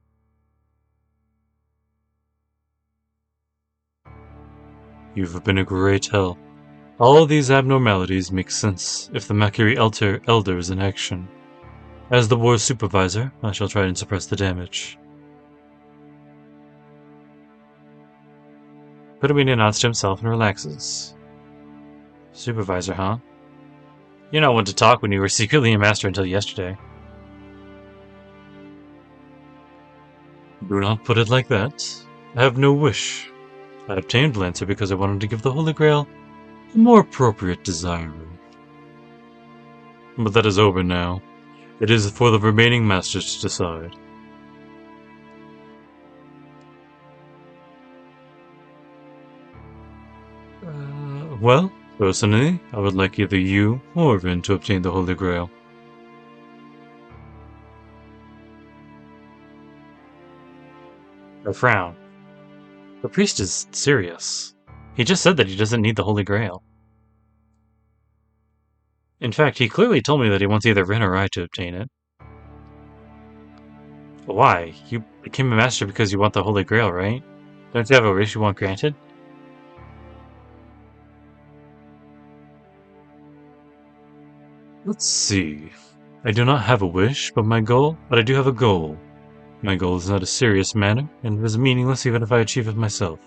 You've been a great help. All these abnormalities make sense if the Makiri Elder is in action. As the war's supervisor, I shall try and suppress the damage. Kuramine nods to himself and relaxes. Supervisor, huh? You're not one to talk when you were secretly a master until yesterday. Do not put it like that. I have no wish. I obtained Lancer because I wanted to give the Holy Grail a more appropriate desire. But that is over now. It is for the remaining masters to decide. Well, personally, I would like either you or Rin to obtain the Holy Grail. I frown. The priest is serious. He just said that he doesn't need the Holy Grail. In fact, he clearly told me that he wants either Rin or I to obtain it. But why? You became a master because you want the Holy Grail, right? Don't you have a wish you want granted? Let's see. I do not have a wish, but I do have a goal. My goal is not a serious matter, and it is meaningless even if I achieve it myself.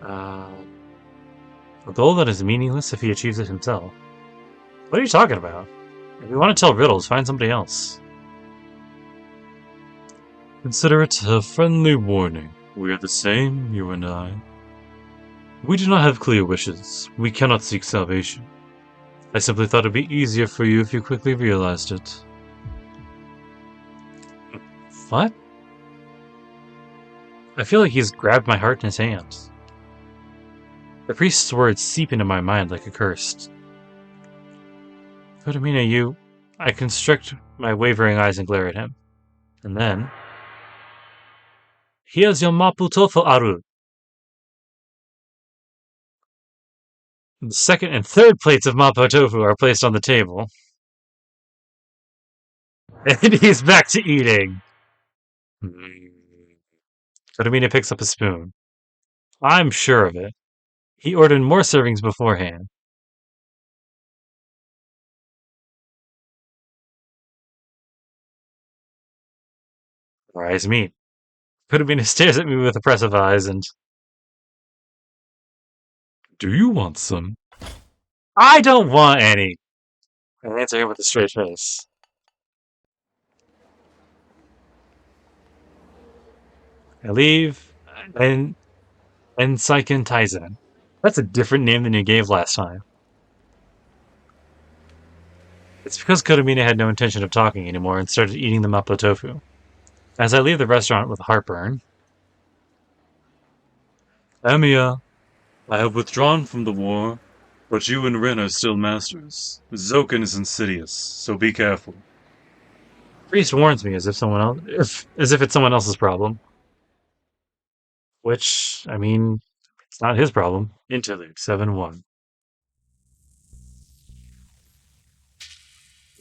A goal that is meaningless if he achieves it himself. What are you talking about? If you want to tell riddles, find somebody else. Consider it a friendly warning. We are the same, you and I. We do not have clear wishes. We cannot seek salvation. I simply thought it would be easier for you if you quickly realized it. What? I feel like he's grabbed my heart in his hands. The priest's words seep into my mind like a curse. Kuramine, I constrict my wavering eyes and glare at him. And then... Here's your mapo tofu aru. The second and third plates of mapo tofu are placed on the table. And he's back to eating. Kuramine picks up a spoon. I'm sure of it. He ordered more servings beforehand. Eyes meet. Kuramine stares at me with oppressive eyes and... Do you want some? I don't want any! I answer him with a straight face. I leave, and Enseiken Taizen. That's a different name than you gave last time. It's because Kotomina had no intention of talking anymore and started eating the mapo tofu. As I leave the restaurant with heartburn, Amiya, I have withdrawn from the war, but you and Ren are still masters. Zoken is insidious, so be careful. Priest warns me as if it's someone else's problem. Which, I mean, it's not his problem. Interlude 7-1.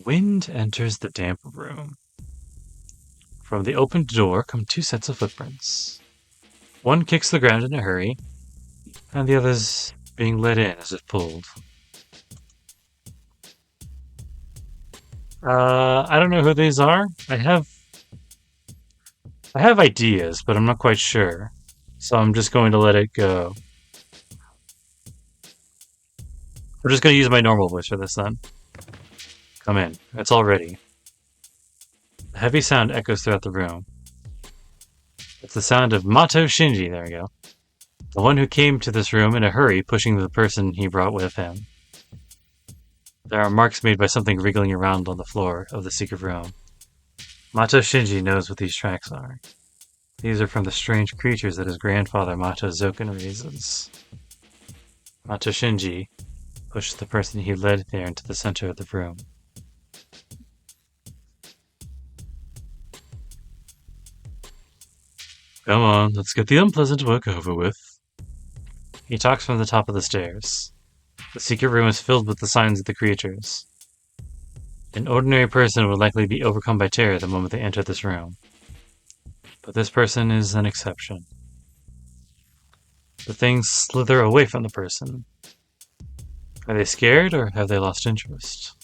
Wind enters the damp room. From the opened door come two sets of footprints. One kicks the ground in a hurry, and the other's being let in as if pulled. I don't know who these are. I have ideas, but I'm not quite sure. So I'm just going to let it go. We're just going to use my normal voice for this then. Come in. It's all ready. A heavy sound echoes throughout the room. It's the sound of Mato Shinji, there we go. The one who came to this room in a hurry, pushing the person he brought with him. There are marks made by something wriggling around on the floor of the secret room. Mato Shinji knows what these tracks are. These are from the strange creatures that his grandfather Mato Zoken raises. Mato Shinji pushed the person he led there into the center of the room. Come on, let's get the unpleasant work over with. He talks from the top of the stairs. The secret room is filled with the signs of the creatures. An ordinary person would likely be overcome by terror the moment they enter this room. But this person is an exception. The things slither away from the person. Are they scared or have they lost interest?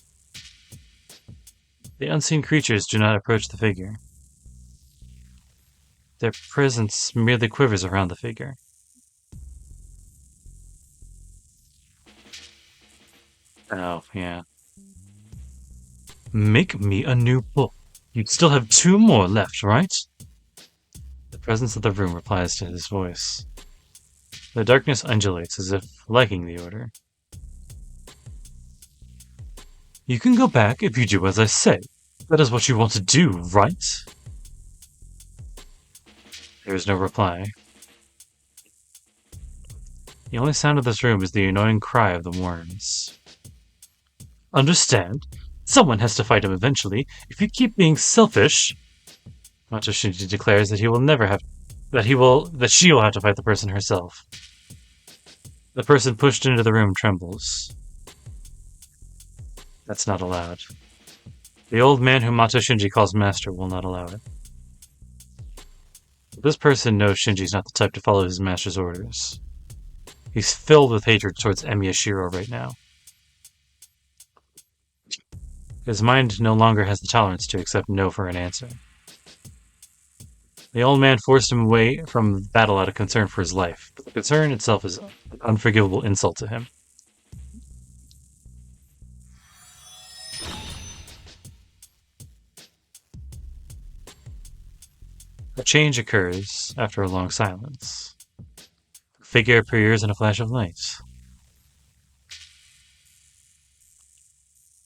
The unseen creatures do not approach the figure. Their presence merely quivers around the figure. Oh, yeah. Make me a new book. You'd still have two more left, right? The presence of the room replies to his voice. The darkness undulates as if liking the order. You can go back if you do as I say. That is what you want to do, right? There is no reply. The only sound of this room is the annoying cry of the worms. Understand? Someone has to fight him eventually. If you keep being selfish, Macho Shinji declares that she will have to fight the person herself. The person pushed into the room trembles. That's not allowed. The old man whom Mato Shinji calls master will not allow it. But this person knows Shinji's not the type to follow his master's orders. He's filled with hatred towards Emiya Shirou right now. His mind no longer has the tolerance to accept no for an answer. The old man forced him away from battle out of concern for his life, but the concern itself is an unforgivable insult to him. A change occurs after a long silence. A figure appears in a flash of light.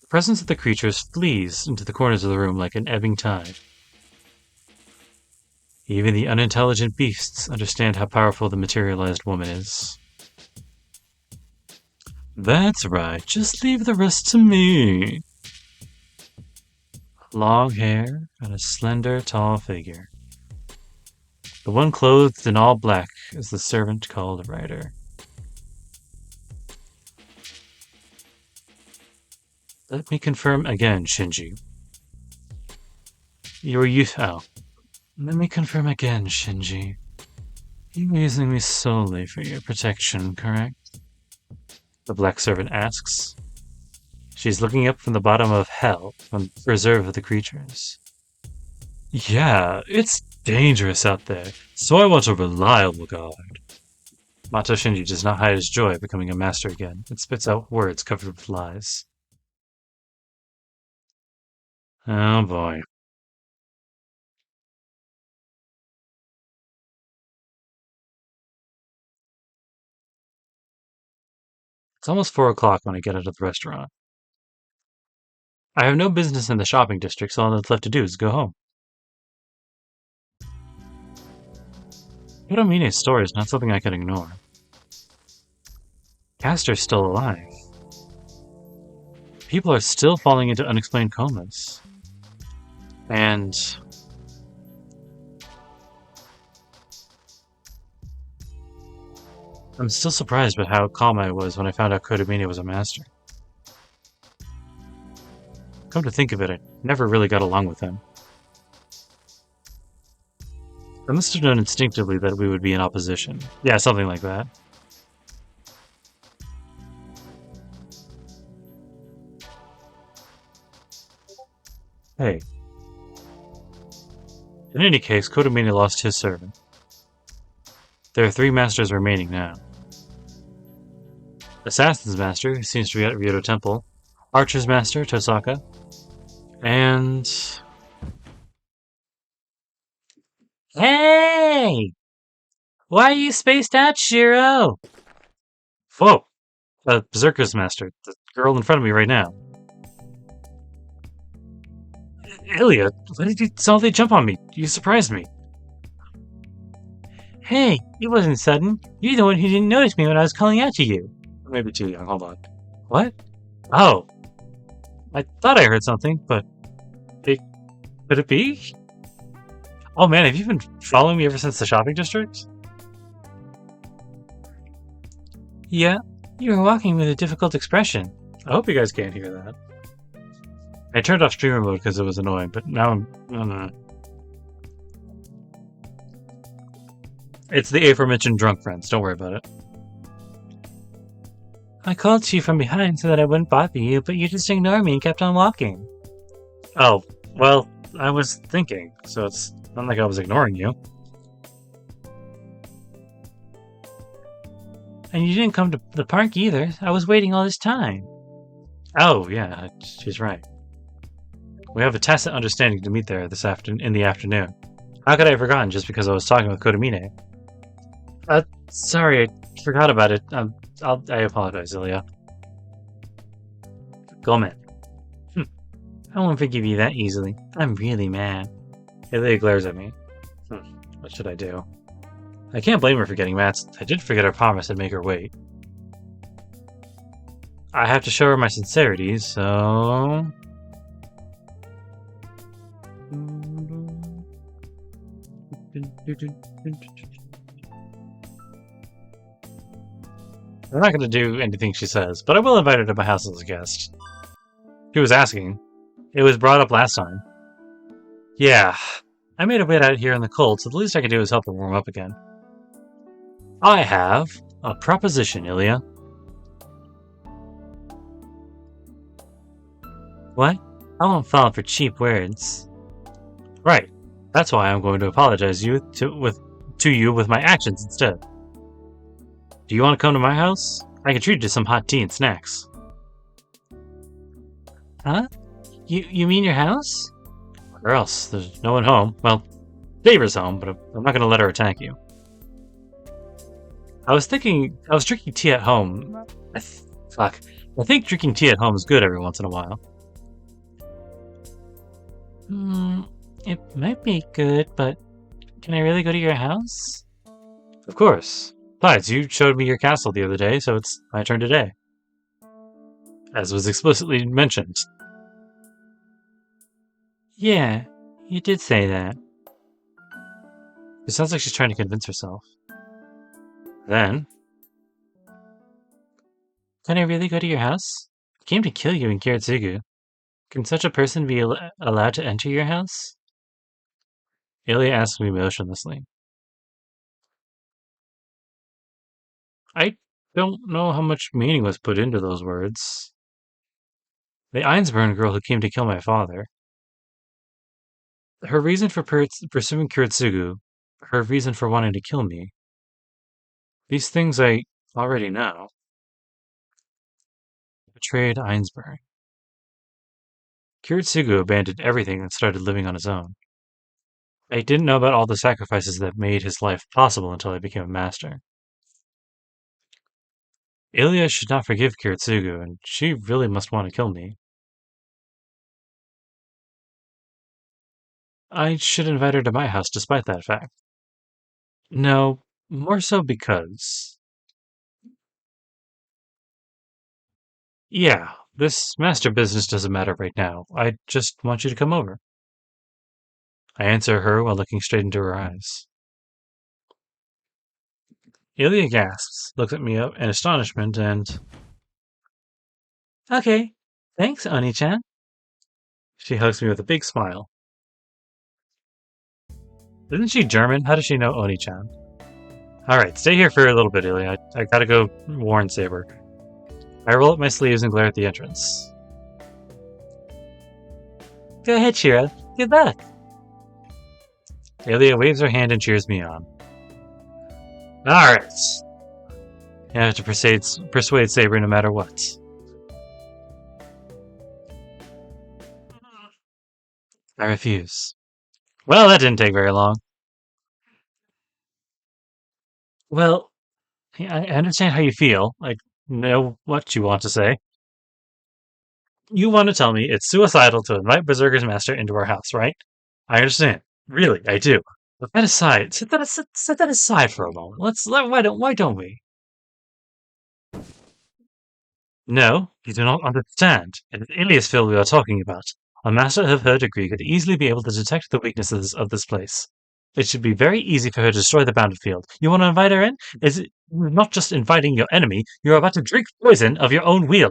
The presence of the creatures flees into the corners of the room like an ebbing tide. Even the unintelligent beasts understand how powerful the materialized woman is. That's right, just leave the rest to me. Long hair and a slender, tall figure. The one clothed in all black is the servant called Rider. Let me confirm again, Shinji. Let me confirm again, Shinji. You're using me solely for your protection, correct? The black servant asks. She's looking up from the bottom of hell, from the preserve of the creatures. Yeah, it's dangerous out there, so I want a reliable guard. Mato Shinji does not hide his joy at becoming a master again. It spits out words covered with lies. Oh boy. It's almost 4 o'clock when I get out of the restaurant. I have no business in the shopping district, so all that's left to do is go home. Hiromine's story is not something I can ignore. Castor's still alive. People are still falling into unexplained comas. And I'm still surprised by how calm I was when I found out Kodamine was a master. Come to think of it, I never really got along with him. I must have known instinctively that we would be in opposition. Yeah, something like that. Hey. In any case, Kodamine lost his servant. There are 3 masters remaining now. Assassin's Master, who seems to be at Ryoto Temple. Archer's Master, Tosaka. And... Hey! Why are you spaced out, Shirou? Whoa! Berserker's Master, the girl in front of me right now. Ilya, why did you suddenly jump on me? You surprised me. Hey, it wasn't sudden. You're the one who didn't notice me when I was calling out to you. Maybe too young, hold on. What? Oh. I thought I heard something, but... Could it be? Oh man, have you been following me ever since the shopping district? Yeah, you were walking with a difficult expression. I hope you guys can't hear that. I turned off streamer mode because it was annoying, but now I'm... I don't know. It's the aforementioned drunk friends, don't worry about it. I called to you from behind so that I wouldn't bother you, but you just ignored me and kept on walking. Oh, well, I was thinking, so it's not like I was ignoring you. And you didn't come to the park either. I was waiting all this time. Oh, yeah, she's right. We have a tacit understanding to meet there in the afternoon. How could I have forgotten just because I was talking with Kodamine? Sorry, I forgot about it. I apologize, Ilya. Gomen. I won't forgive you that easily. I'm really mad. Ilya glares at me. What should I do? I can't blame her for getting mad. I did forget our promise and make her wait. I have to show her my sincerity, so... I'm not going to do anything she says, but I will invite her to my house as a guest. She was asking. It was brought up last time. Yeah, I made her wait out here in the cold, so the least I can do is help her warm up again. I have a proposition, Ilya. What? I won't fall for cheap words. Right. That's why I'm going to apologize to you with my actions instead. Do you want to come to my house? I can treat you to some hot tea and snacks. Huh? You mean your house? Or else, there's no one home. Well, Davor's home, but I'm not going to let her attack you. I was drinking tea at home. Fuck. I think drinking tea at home is good every once in a while. It might be good, but can I really go to your house? Of course. Besides, you showed me your castle the other day, so it's my turn today. As was explicitly mentioned. Yeah, you did say that. It sounds like she's trying to convince herself. Then... Can I really go to your house? I came to kill you in Kiritsugu. Can such a person be allowed to enter your house? Ilya asked me motionlessly. I don't know how much meaning was put into those words. The Einsburn girl who came to kill my father. Her reason for pursuing Kiritsugu, her reason for wanting to kill me. These things I already know. Betrayed Einsburn. Kiritsugu abandoned everything and started living on his own. I didn't know about all the sacrifices that made his life possible until I became a master. Ilya should not forgive Kiritsugu, and she really must want to kill me. I should invite her to my house despite that fact. No, more so because... Yeah, this master business doesn't matter right now. I just want you to come over. I answer her while looking straight into her eyes. Ilya gasps, looks at me up in astonishment, and... Okay, thanks, Oni-chan. She hugs me with a big smile. Isn't she German? How does she know Oni-chan? Alright, stay here for a little bit, Ilya. I gotta go warn Saber. I roll up my sleeves and glare at the entrance. Go ahead, Shirou. Good luck. Ilya waves her hand and cheers me on. Alright. You have to persuade Saber no matter what. I refuse. Well, that didn't take very long. Well, I understand how you feel. I know what you want to say. You want to tell me it's suicidal to invite Berserker's Master into our house, right? I understand. Really, I do. But that aside, set that aside for a moment. Why don't we? No, you do not understand. It is Iliasville we are talking about. A master of her degree could easily be able to detect the weaknesses of this place. It should be very easy for her to destroy the bounded field. You want to invite her in? Is it not just inviting your enemy, you're about to drink poison of your own wheel.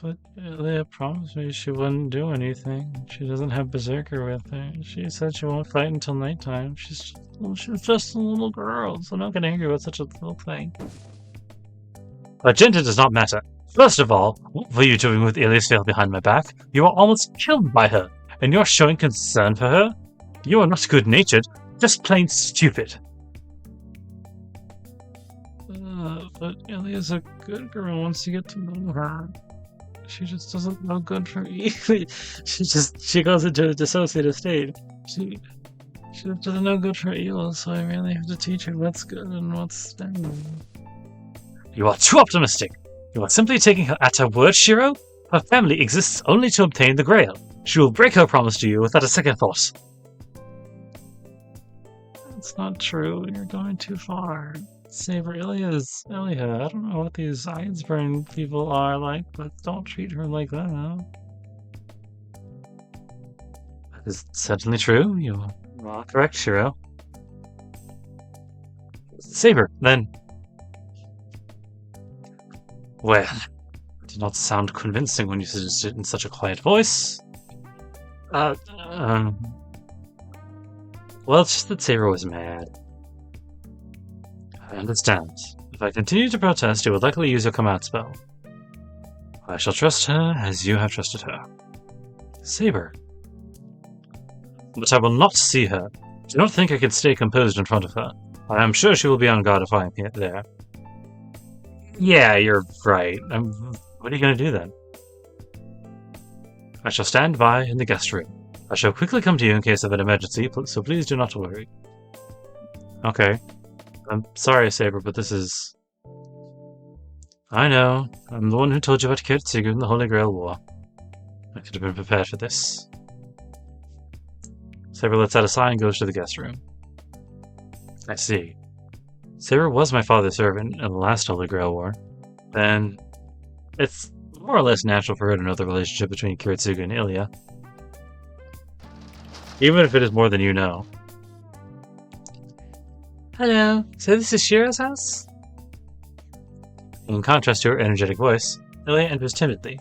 But Leah promised me she wouldn't do anything. She doesn't have Berserker with her. She said she won't fight until nighttime. She's just a little girl, so don't get angry with such a little thing. Agenda does not matter. First of all, what were you doing with Iliasville behind my back? You were almost killed by her, and you're showing concern for her? You are not good-natured, just plain stupid. But Ilia's a good girl once you get to know her. She just doesn't know good for evil. she goes into a dissociative state. She doesn't know good for evil, so I really have to teach her what's good and what's bad. You are too optimistic. You are simply taking her at her word, Shirou. Her family exists only to obtain the Grail. She will break her promise to you without a second thought. That's not true. You're going too far. Saber, Ilya. I don't know what these Eidsburn people are like, but don't treat her like that. That is certainly true. You are correct, Shirou. Saber, then. Well, it did not sound convincing when you said it in such a quiet voice. Well, it's just that Saber was mad. I understand. If I continue to protest, you would likely use your command spell. I shall trust her as you have trusted her. Saber. But I will not see her. Do not think I can stay composed in front of her. I am sure she will be on guard if I am there. Yeah, you're right. What are you going to do then? I shall stand by in the guest room. I shall quickly come to you in case of an emergency, so please do not worry. Okay. I'm sorry, Saber, but this is... I know. I'm the one who told you about Kiritsugu and the Holy Grail War. I could have been prepared for this. Saber lets out a sigh and goes to the guest room. I see. Saber was my father's servant in the last Holy Grail War. Then, it's more or less natural for her to know the relationship between Kiritsugu and Ilya. Even if it is more than you know. Hello, so this is Shirou's house? In contrast to her energetic voice, Ilya enters timidly.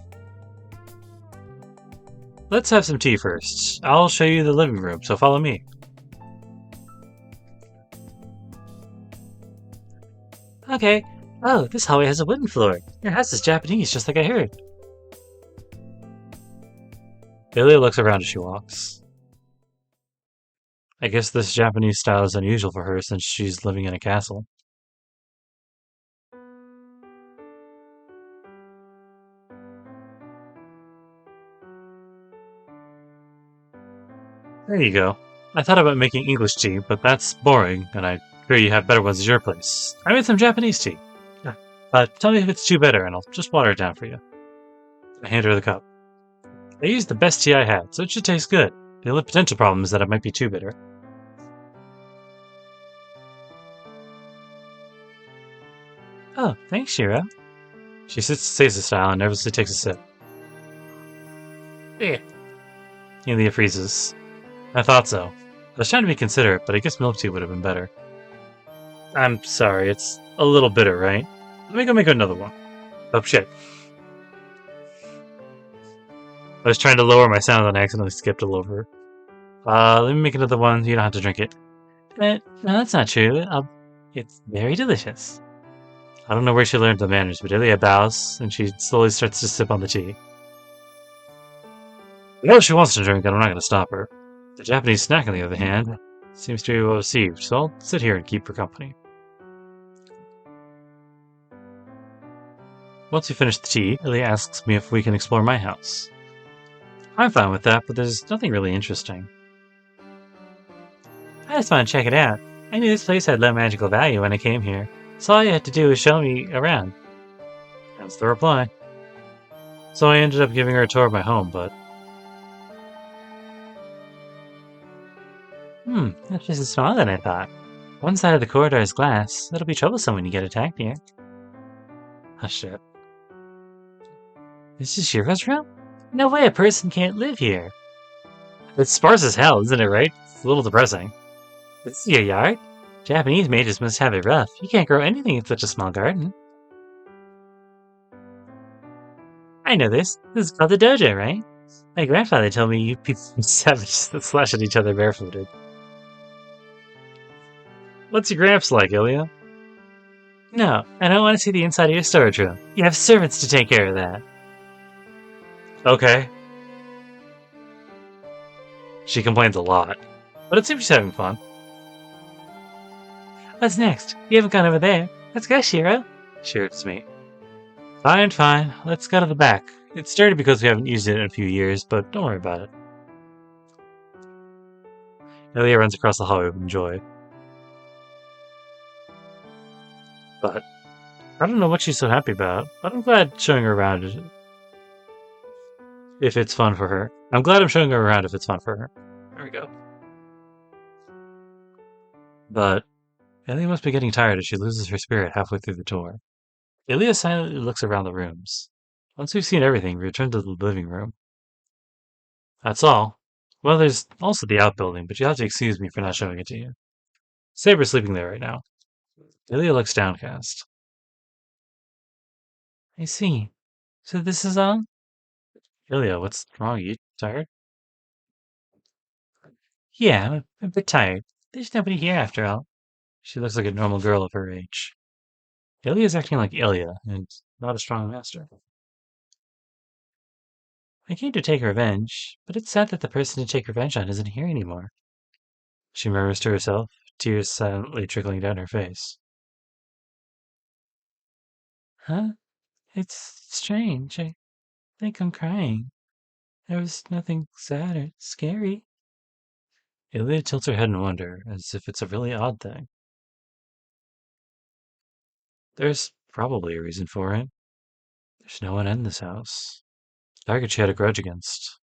Let's have some tea first. I'll show you the living room, so follow me. Okay. Oh, this hallway has a wooden floor. Your house is Japanese, just like I heard. Ilya looks around as she walks. I guess this Japanese style is unusual for her since she's living in a castle. There you go. I thought about making English tea, but that's boring, and I Sure, you have better ones at your place. I made some Japanese tea. Tell me if it's too bitter, and I'll just water it down for you. I hand her the cup. I used the best tea I had, so it should taste good. The only potential problem is that it might be too bitter. Oh, thanks, Shirou. She sits Seiza style and nervously takes a sip. Yeah. Elia freezes. I thought so. I was trying to be considerate, but I guess milk tea would have been better. I'm sorry, it's a little bitter, right? Let me go make another one. Oh shit. I was trying to lower my sound and I accidentally skipped a over. Let me make another one, you don't have to drink it. No, that's not true. It's very delicious. I don't know where she learned the manners, but Ilya bows, and she slowly starts to sip on the tea. Well, if she wants to drink, and I'm not going to stop her. The Japanese snack, on the other hand, seems to be well received, so I'll sit here and keep her company. Once we finish the tea, Ilya asks me if we can explore my house. I'm fine with that, but there's nothing really interesting. I just want to check it out. I knew this place had low magical value when I came here, so all you had to do was show me around. That's the reply. So I ended up giving her a tour of my home, but... That place is smaller than I thought. One side of the corridor is glass. That'll be troublesome when you get attacked here. Oh shit. This is Shirou's room? No way a person can't live here. It's sparse as hell, isn't it, right? It's a little depressing. This is your yard? Japanese mages must have it rough. You can't grow anything in such a small garden. I know this. This is called the dojo, right? My grandfather told me you people are savages that slash at each other barefooted. What's your gramps like, Ilya? No, I don't want to see the inside of your storage room. You have servants to take care of that. Okay. She complains a lot, but it seems she's having fun. What's next? You haven't gone over there. Let's go, Shirou. She urges me. Fine. Let's go to the back. It's dirty because we haven't used it in a few years, but don't worry about it. Ilya runs across the hallway with joy. But I don't know what she's so happy about, but I'm glad showing her around if it's fun for her. I'm glad I'm showing her around if it's fun for her. There we go. But Ilya must be getting tired as she loses her spirit halfway through the tour. Ilya silently looks around the rooms. Once we've seen everything, we return to the living room. That's all. Well, there's also the outbuilding, but you'll have to excuse me for not showing it to you. Saber's sleeping there right now. Ilya looks downcast. I see. So this is all? Ilya, what's wrong? You tired? Yeah, I'm a bit tired. There's nobody here after all. She looks like a normal girl of her age. Ilya's acting like Ilya, and not a strong master. I came to take revenge, but it's sad that the person to take revenge on isn't here anymore. She murmurs to herself, tears silently trickling down her face. Huh? It's strange. I think I'm crying. There was nothing sad or scary. Ilya tilts her head in wonder, as if it's a really odd thing. There's probably a reason for it. There's no one in this house. Target she had a grudge against.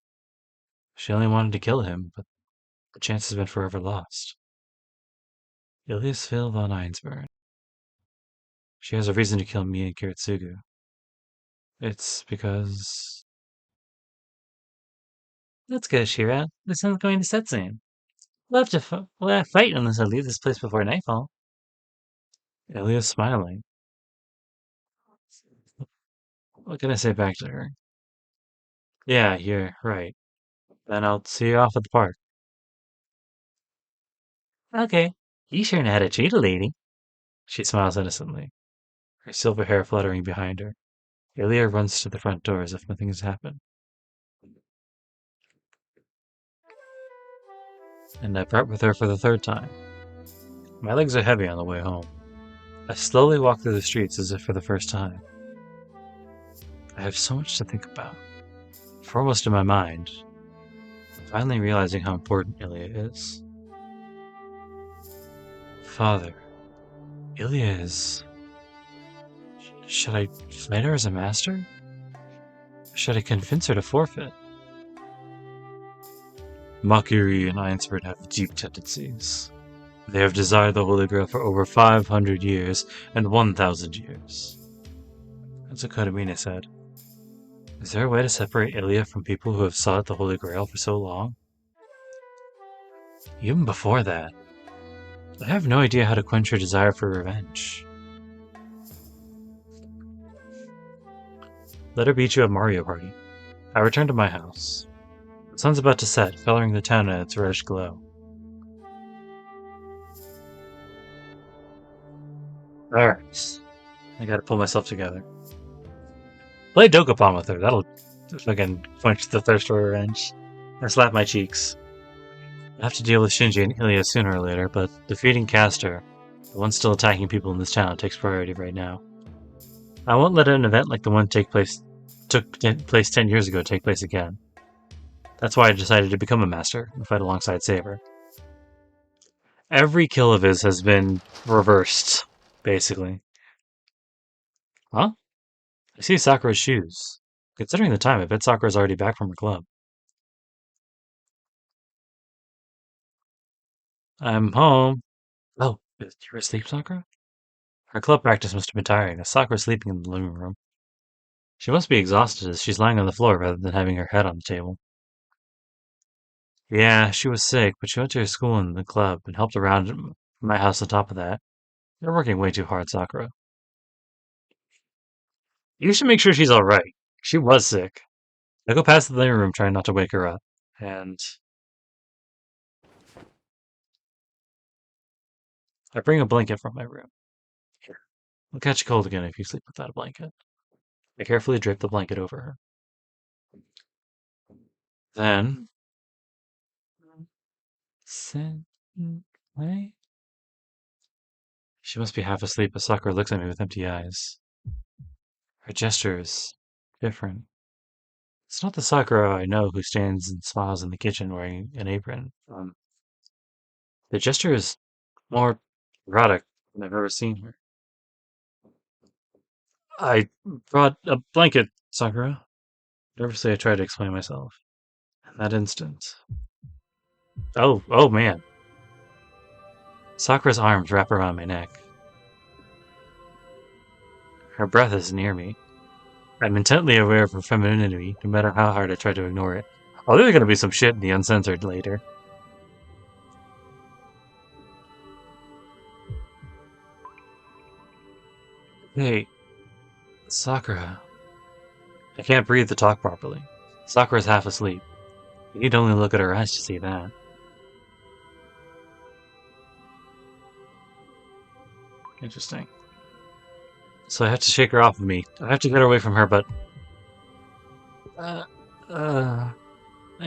She only wanted to kill him, but the chance has been forever lost. Ilya's Phil von Einsburn. She has a reason to kill me and Kiritsugu. It's because... Let's go, Shirou. The sun's going to set soon. We'll have to fight unless I leave this place before nightfall. Ilya's smiling. What can I say back to her? Yeah, you're right. Then I'll see you off at the park. Okay. You sure know how to treat a lady. She smiles innocently, her silver hair fluttering behind her. Ilya runs to the front door as if nothing has happened. And I part with her for the third time. My legs are heavy on the way home. I slowly walk through the streets as if for the first time. I have so much to think about. Foremost in my mind, finally realizing how important Ilya is. Father, Ilya is... Should I fight her as a master? Or should I convince her to forfeit? Makiri and Ainsford have deep tendencies. They have desired the Holy Grail for over 500 years and 1,000 years. That's what Katamine said. Is there a way to separate Ilya from people who have sought the Holy Grail for so long? Even before that, I have no idea how to quench her desire for revenge. Let her beat you at Mario Party. I return to my house. The sun's about to set, coloring the town in its reddish glow. Alright. I gotta pull myself together. Play Dokapon with her, that'll fucking quench the thirst for revenge. Or slap my cheeks. I have to deal with Shinji and Ilya sooner or later, but defeating Castor, the one still attacking people in this town, takes priority right now. I won't let an event like the one took place 10 years ago take place again. That's why I decided to become a master and fight alongside Saber. Every kill of his has been reversed, basically. Huh? I see Sakura's shoes. Considering the time, I bet Sakura's already back from her club. I'm home. Oh, you're asleep, Sakura? Her club practice must have been tiring, as Sakura's sleeping in the living room. She must be exhausted as she's lying on the floor rather than having her head on the table. Yeah, she was sick, but she went to her school and the club and helped around my house on top of that. You're working way too hard, Sakura. You should make sure she's alright. She was sick. I go past the living room trying not to wake her up, and I bring a blanket from my room. Here, I'll catch a cold again if you sleep without a blanket. I carefully drape the blanket over her. Then, Senpai? She must be half asleep as Sakura looks at me with empty eyes. Her gesture is different. It's not the Sakura I know who stands and smiles in the kitchen wearing an apron. The gesture is more erotic than I've ever seen her. I brought a blanket, Sakura. Nervously, I tried to explain myself. In that instant. Oh man. Sakura's arms wrap around my neck. Her breath is near me. I'm intently aware of her femininity, no matter how hard I try to ignore it. Oh, there's gonna be some shit in the uncensored later. Hey, Sakura. I can't breathe to talk properly. Sakura's half asleep. You need only look at her eyes to see that. Interesting. So I have to shake her off of me. I have to get her away from her, but... I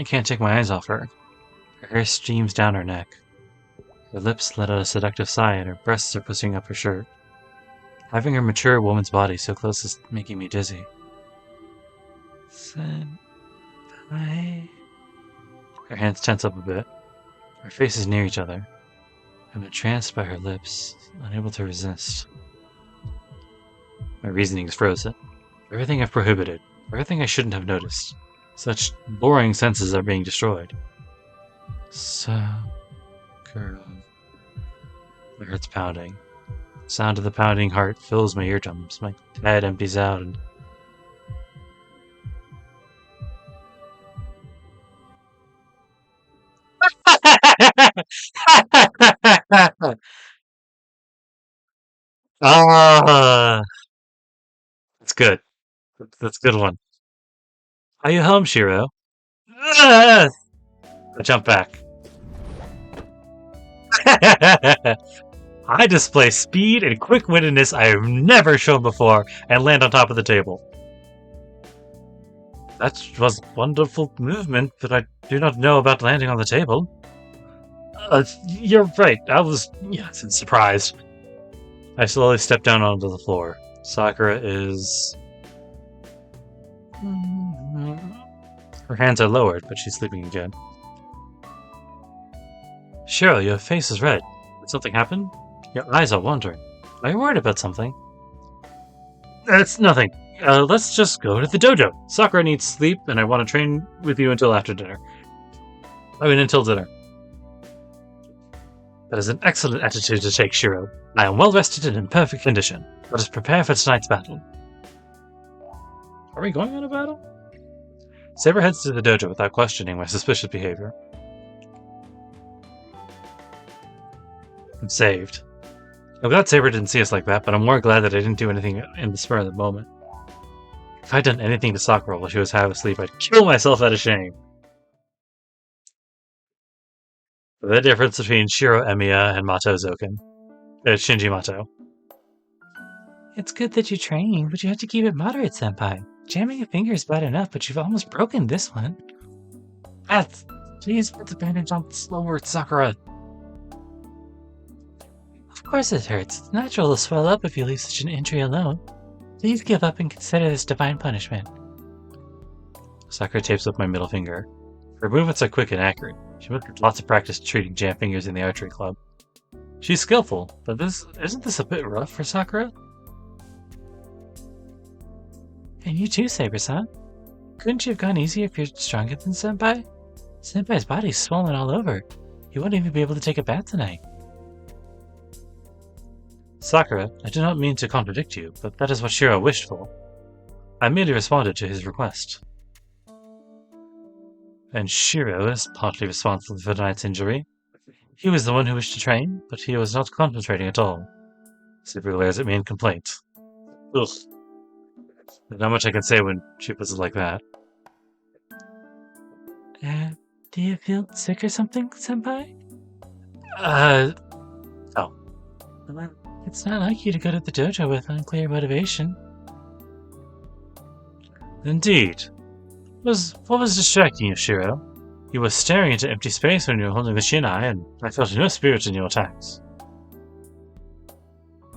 can't take my eyes off her. Her hair streams down her neck. Her lips let out a seductive sigh and her breasts are pushing up her shirt. Having her mature woman's body so close is making me dizzy. Senpai... Her hands tense up a bit. Our faces near each other. I'm entranced by her lips, unable to resist. My reasoning is frozen. Everything I've prohibited, everything I shouldn't have noticed. Such boring senses are being destroyed. Sakura. My heart's pounding. The sound of the pounding heart fills my eardrums. My head empties out and... Ah, that's good. That's a good one. Are you home, Shirou? Ah! I jump back. I display speed and quick-wittedness I have never shown before and land on top of the table. That was wonderful movement, but I do not know about landing on the table. You're right. I was surprised. I slowly step down onto the floor. Sakura is... Her hands are lowered, but she's sleeping again. Shirou, your face is red. Did something happen? Your eyes are wandering. Are you worried about something? It's nothing. Let's just go to the dojo. Sakura needs sleep, and I want to train with you until after dinner. Until dinner. That is an excellent attitude to take, Shirou. I am well rested and in perfect condition. Let us prepare for tonight's battle. Are we going on a battle? Saber heads to the dojo without questioning my suspicious behavior. I'm saved. I'm glad Saber didn't see us like that, but I'm more glad that I didn't do anything in the spur of the moment. If I'd done anything to Sakura while she was half asleep, I'd kill myself out of shame. The difference between Shiro Emiya and Mato Zoken. Shinji Mato. It's good that you train, but you have to keep it moderate, Senpai. Jamming a finger is bad enough, but you've almost broken this one. Please put the bandage on slower, Sakura. Of course it hurts. It's natural to swell up if you leave such an injury alone. Please give up and consider this divine punishment. Sakura tapes up my middle finger. Her movements are quick and accurate. She must have lots of practice treating jam fingers in the archery club. She's skillful, but isn't this a bit rough for Sakura? And you too, Saber-san. Couldn't you have gone easier if you're stronger than Senpai? Senpai's body's swollen all over. He won't even be able to take a bath tonight. Sakura, I do not mean to contradict you, but that is what Shiro wished for. I merely responded to his request. And Shiro is partly responsible for tonight's injury. He was the one who wished to train, but he was not concentrating at all. Saber glares at me in complaint. Ugh. There's not much I can say when she puts it like that. Do you feel sick or something, Senpai? Oh. It's not like you to go to the dojo with unclear motivation. Indeed. What was distracting you, Shiro? You were staring into empty space when you were holding the shinai, and I felt no spirit in your attacks.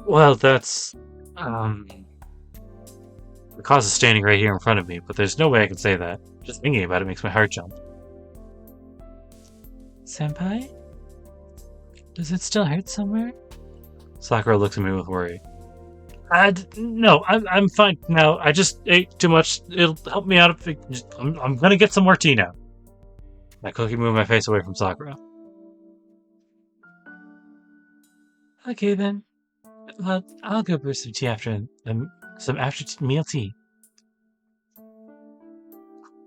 Well, that's... The cause is standing right here in front of me, but there's no way I can say that. Just thinking about it makes my heart jump. Senpai? Does it still hurt somewhere? Sakura looks at me with worry. No, I'm fine now. I just ate too much. It'll help me out. I'm gonna get some more tea now. I quickly move my face away from Sakura. Okay then. Well, I'll go brew some tea after some after-meal tea.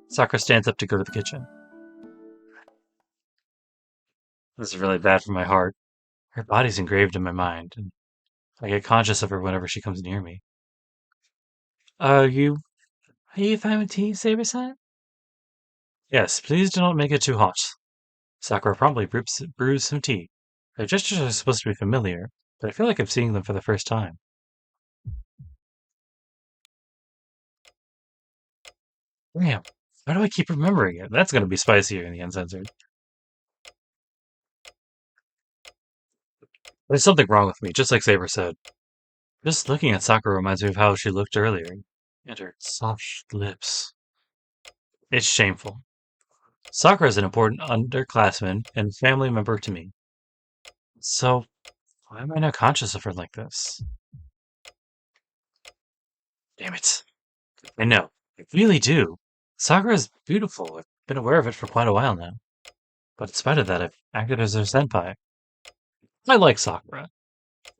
Sakura stands up to go to the kitchen. This is really bad for my heart. Her body's engraved in my mind, and I get conscious of her whenever she comes near me. Are you fine with tea, Saber-san? Yes, please do not make it too hot. Sakura promptly brews some tea. Her gestures are supposed to be familiar, but I feel like I'm seeing them for the first time. Damn, how do I keep remembering it? That's going to be spicier in the uncensored. There's something wrong with me, just like Saber said. Just looking at Sakura reminds me of how she looked earlier, and her soft lips. It's shameful. Sakura is an important underclassman and family member to me. So, why am I not conscious of her like this? Damn it. I know, I really do. Sakura is beautiful. I've been aware of it for quite a while now. But in spite of that, I've acted as her senpai. I like Sakura.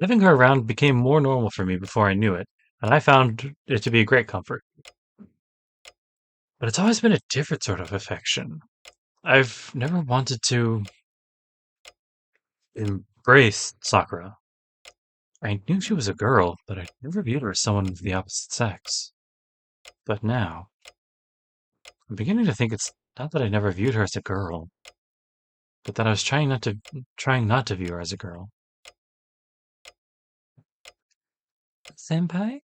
Having her around became more normal for me before I knew it, and I found it to be a great comfort. But it's always been a different sort of affection. I've never wanted to embrace Sakura. I knew she was a girl, but I never viewed her as someone of the opposite sex. But now, I'm beginning to think it's not that I never viewed her as a girl, but that I was trying not to view her as a girl. Senpai?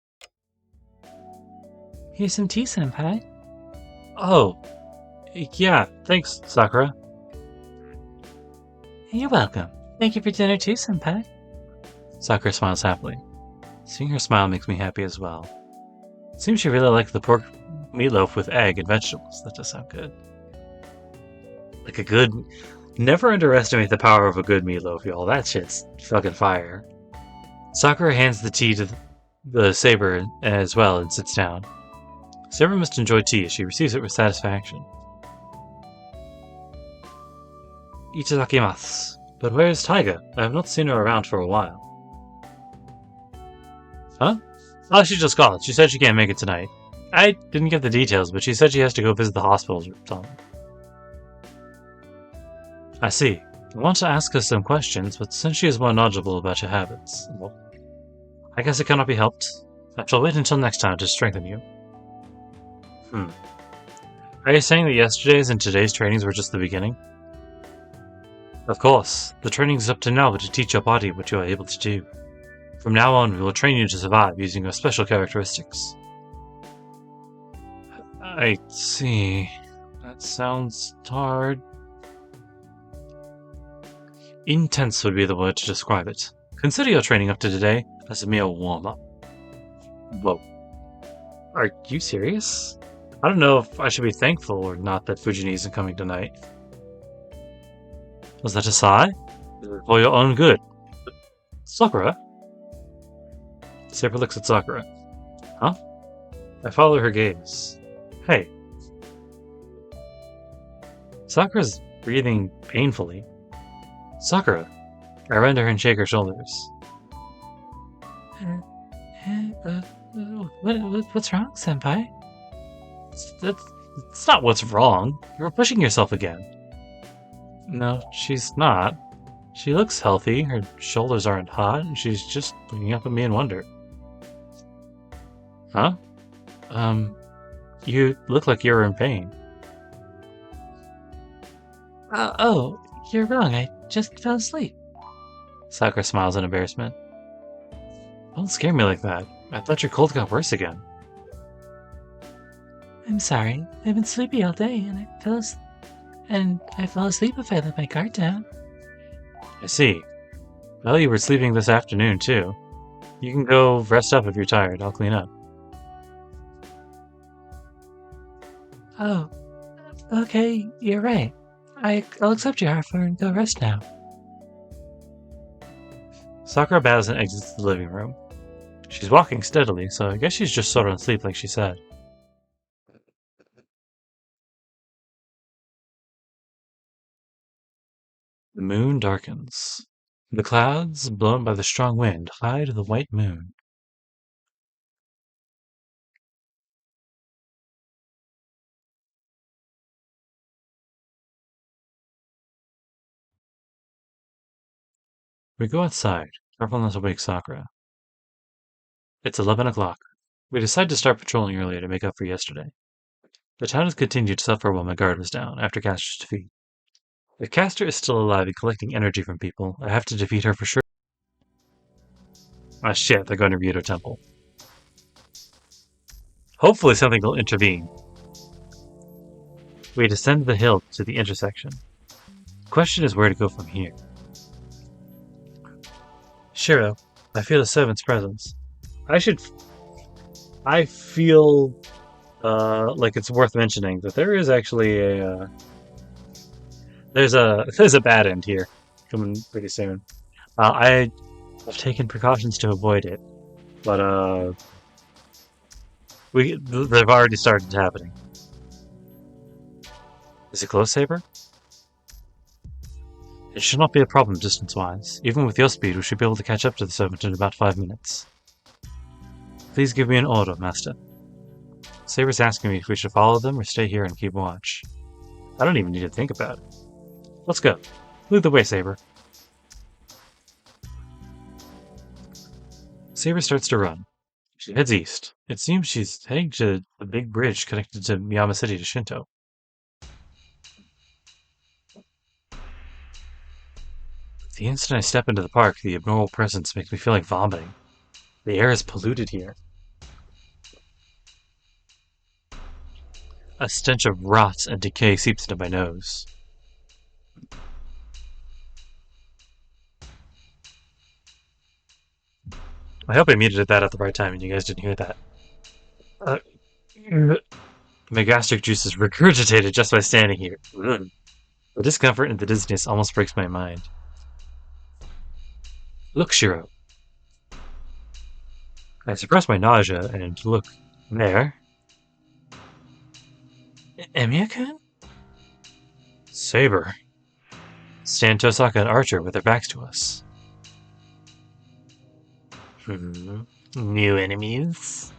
Here's some tea, Senpai. Oh, yeah, thanks, Sakura. You're welcome. Thank you for dinner too, Senpai. Sakura smiles happily. Seeing her smile makes me happy as well. It seems she really liked the pork meatloaf with egg and vegetables. That does sound good. Like a good... Never underestimate the power of a good meatloaf, y'all. That shit's fucking fire. Sakura hands the tea to the Saber as well and sits down. Saber must enjoy tea as she receives it with satisfaction. Itadakimasu. But where's Taiga? I have not seen her around for a while. Huh? Oh, she just called. She said she can't make it tonight. I didn't get the details, but she said she has to go visit the hospital or something. I see. I want to ask her some questions, but since she is more knowledgeable about your habits, well, I guess it cannot be helped. I shall wait until next time to strengthen you. Are you saying that yesterday's and today's trainings were just the beginning? Of course. The trainings up to now were to teach your body what you are able to do. From now on, we will train you to survive using your special characteristics. I see. That sounds hard. Intense would be the word to describe it. Consider your training up to today as a mere warm-up. Whoa. Are you serious? I don't know if I should be thankful or not that Fujini isn't coming tonight. Was that a sigh? For your own good. Sakura? Saber looks at Sakura. Huh? I follow her gaze. Hey. Sakura's breathing painfully. Sakura. I run to her and shake her shoulders. What's wrong, senpai? It's not what's wrong. You're pushing yourself again. No, she's not. She looks healthy, her shoulders aren't hot, and she's just looking up at me in wonder. Huh? You look like you're in pain. Oh, you're wrong. I just fell asleep. Sakura smiles in embarrassment. Don't scare me like that. I thought your cold got worse again. I'm sorry. I've been sleepy all day, and I fell asleep if I let my guard down. I see. Well, you were sleeping this afternoon, too. You can go rest up if you're tired. I'll clean up. Oh, okay, you're right. I'll accept your offer and go rest now. Sakura bows and exits the living room. She's walking steadily, so I guess she's just sort of asleep like she said. The moon darkens. The clouds, blown by the strong wind, hide the white moon. We go outside, careful not to wake Sakura. It's 11 o'clock. We decide to start patrolling earlier to make up for yesterday. The town has continued to suffer while my guard was down, after Castor's defeat. If Castor is still alive and collecting energy from people, I have to defeat her for sure. Ah shit, they're going to Ryudo Temple. Hopefully something will intervene. We descend the hill to the intersection. The question is where to go from here. Shirou, I feel a servant's presence. I feel like it's worth mentioning that there is actually a there's a bad end here coming pretty soon. I have taken precautions to avoid it, but they've already started happening. Is it close, Saber? It should not be a problem distance-wise. Even with your speed, we should be able to catch up to the servant in about 5 minutes. Please give me an order, Master. Saber's asking me if we should follow them or stay here and keep watch. I don't even need to think about it. Let's go. Lead the way, Saber. Saber starts to run. She heads east. It seems she's heading to the big bridge connected to Miyama City to Shinto. The instant I step into the park, the abnormal presence makes me feel like vomiting. The air is polluted here. A stench of rot and decay seeps into my nose. I hope I muted that at the right time and you guys didn't hear that. My gastric juice is regurgitated just by standing here. The discomfort and the dizziness almost breaks my mind. Look, Shirou. I suppress my nausea and look there. Emiya-kun? Saber. Stand Tosaka and Archer with their backs to us. New enemies?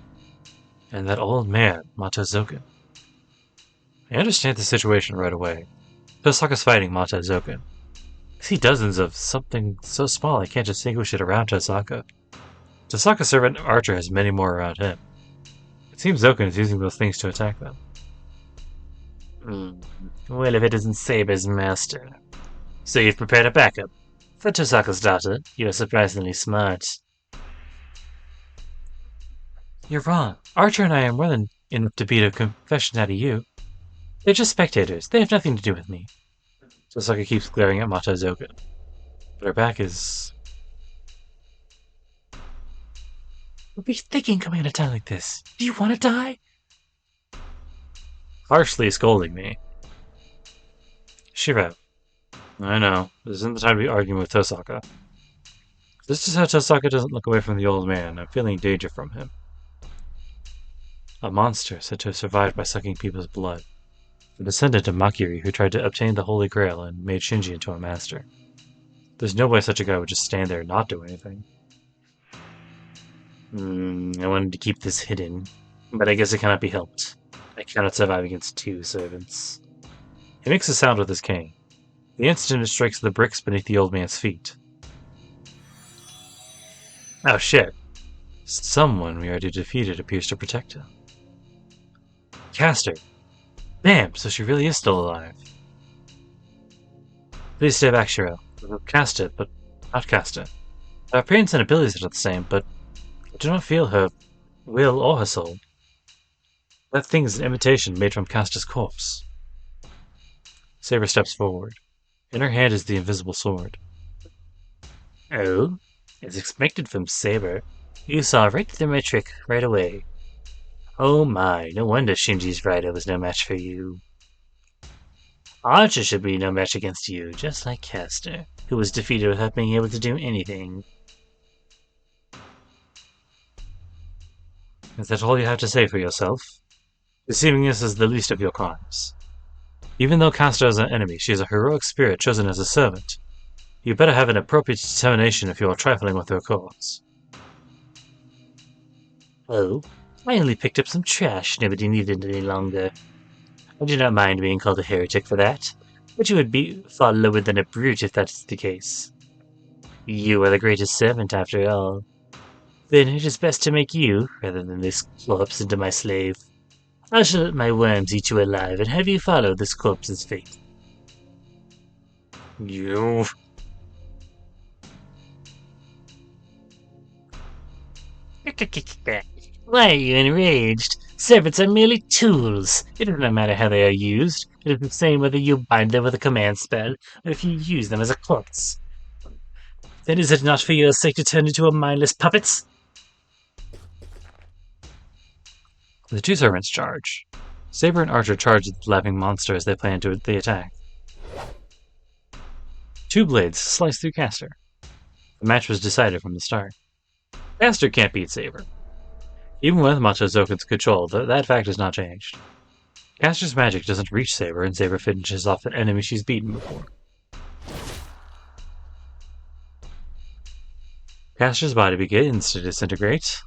And that old man, Mata Zoken. I understand the situation right away. Tosaka's fighting Mata Zoken. I see dozens of something so small I can't distinguish it around Tosaka. Tosaka's servant Archer has many more around him. It seems Zoken is using those things to attack them. Well, if it isn't Saber's master. So you've prepared a backup. For Tosaka's daughter, you're surprisingly smart. You're wrong. Archer and I are more than enough to beat a confession out of you. They're just spectators. They have nothing to do with me. Tosaka keeps glaring at Mata Zoken. But her back is... What were you thinking coming at a time like this? Do you want to die? Harshly scolding me. Shirou. I know. This isn't the time to be arguing with Tosaka. This is how Tosaka doesn't look away from the old man. I'm feeling danger from him. A monster said to have survived by sucking people's blood. A descendant of Makiri who tried to obtain the Holy Grail and made Shinji into a master. There's no way such a guy would just stand there and not do anything. I wanted to keep this hidden, but I guess it cannot be helped. I cannot survive against two servants. He makes a sound with his cane. The instant it strikes the bricks beneath the old man's feet. Oh shit. Someone we already defeated appears to protect him. Caster. Damn, so she really is still alive. Please stay back, Shirou. Cast it, but not cast it. Her appearance and abilities are the same, but I do not feel her will or her soul. That thing is an imitation made from Caster's corpse. Saber steps forward. In her hand is the invisible sword. Oh? As expected from Saber, you saw right through my trick right away. Oh my, no wonder Shinji's rider was no match for you. Archer should be no match against you, just like Caster, who was defeated without being able to do anything. Is that all you have to say for yourself? Deceiving us is the least of your crimes. Even though Caster is an enemy, she is a heroic spirit chosen as a servant. You better have an appropriate determination if you are trifling with her cause. Oh, I only picked up some trash nobody needed any longer. I do not mind being called a heretic for that, but you would be far lower than a brute if that is the case. You are the greatest servant after all. Then it is best to make you, rather than this corpse, into my slave. I shall let my worms eat you alive and have you follow this corpse's fate. You... Why are you enraged? Servants are merely tools. It does not matter how they are used. It is the same whether you bind them with a command spell, or if you use them as a corpse. Then is it not for your sake to turn into a mindless puppet? The two servants charge. Saber and Archer charge at the laughing monster as they plan to the attack. Two blades slice through Caster. The match was decided from the start. Caster can't beat Saber. Even with Mata Zoken's control, that fact has not changed. Caster's magic doesn't reach Saber, and Saber finishes off an enemy she's beaten before. Caster's body begins to disintegrate.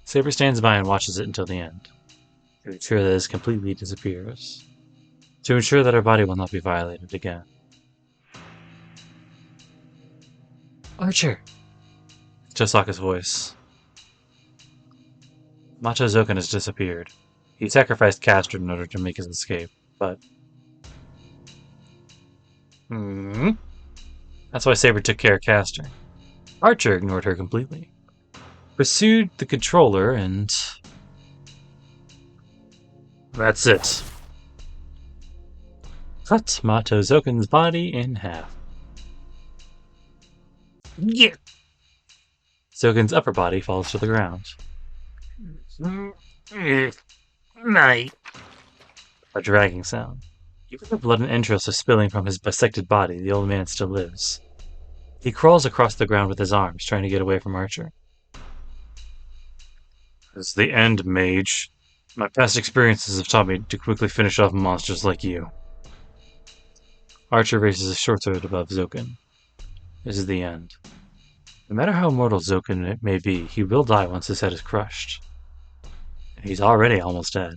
Saber stands by and watches it until the end, to ensure that it completely disappears, to ensure that her body will not be violated again. Archer! Tosaka's voice. Mata Zoken has disappeared. He sacrificed Caster in order to make his escape, but... That's why Saber took care of Caster. Archer ignored her completely. Pursued the controller and... That's it. Cut Mata Zoken's body in half. Yeah. Zoken's upper body falls to the ground. Night. A dragging sound. Even though blood and entrails are spilling from his bisected body, the old man still lives. He crawls across the ground with his arms, trying to get away from Archer. It's the end, mage. My past experiences have taught me to quickly finish off monsters like you. Archer raises his short sword above Zokin. This is the end. No matter how immortal Zokin it may be, he will die once his head is crushed. And he's already almost dead.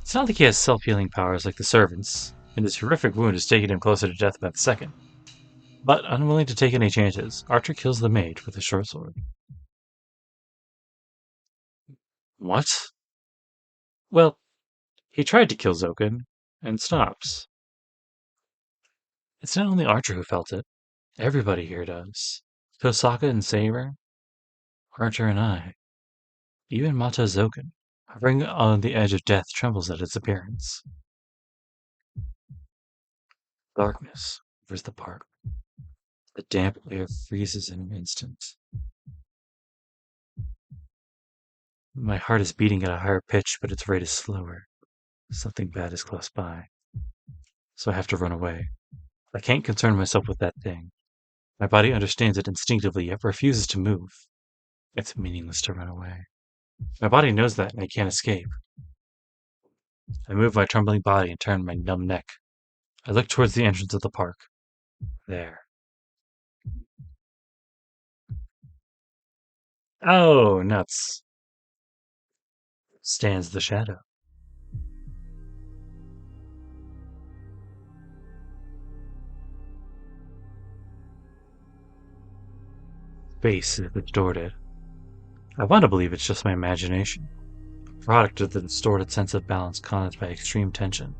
It's not like he has self-healing powers like the servants, and his horrific wound has taken him closer to death by the second. But unwilling to take any chances, Archer kills the mage with his short sword. What? Well, he tried to kill Zokin, and stops. It's not only Archer who felt it. Everybody here does. Tosaka and Saber, Archer and I. Even Mata Zokin, hovering on the edge of death, trembles at its appearance. Darkness covers the park. The damp air freezes in an instant. My heart is beating at a higher pitch, but its rate is slower. Something bad is close by. So I have to run away. I can't concern myself with that thing. My body understands it instinctively, yet refuses to move. It's meaningless to run away. My body knows that, and I can't escape. I move my trembling body and turn my numb neck. I look towards the entrance of the park. There. Oh, nuts. Stands the shadow. Face is distorted. I want to believe it's just my imagination, a product of the distorted sense of balance caused by extreme tension.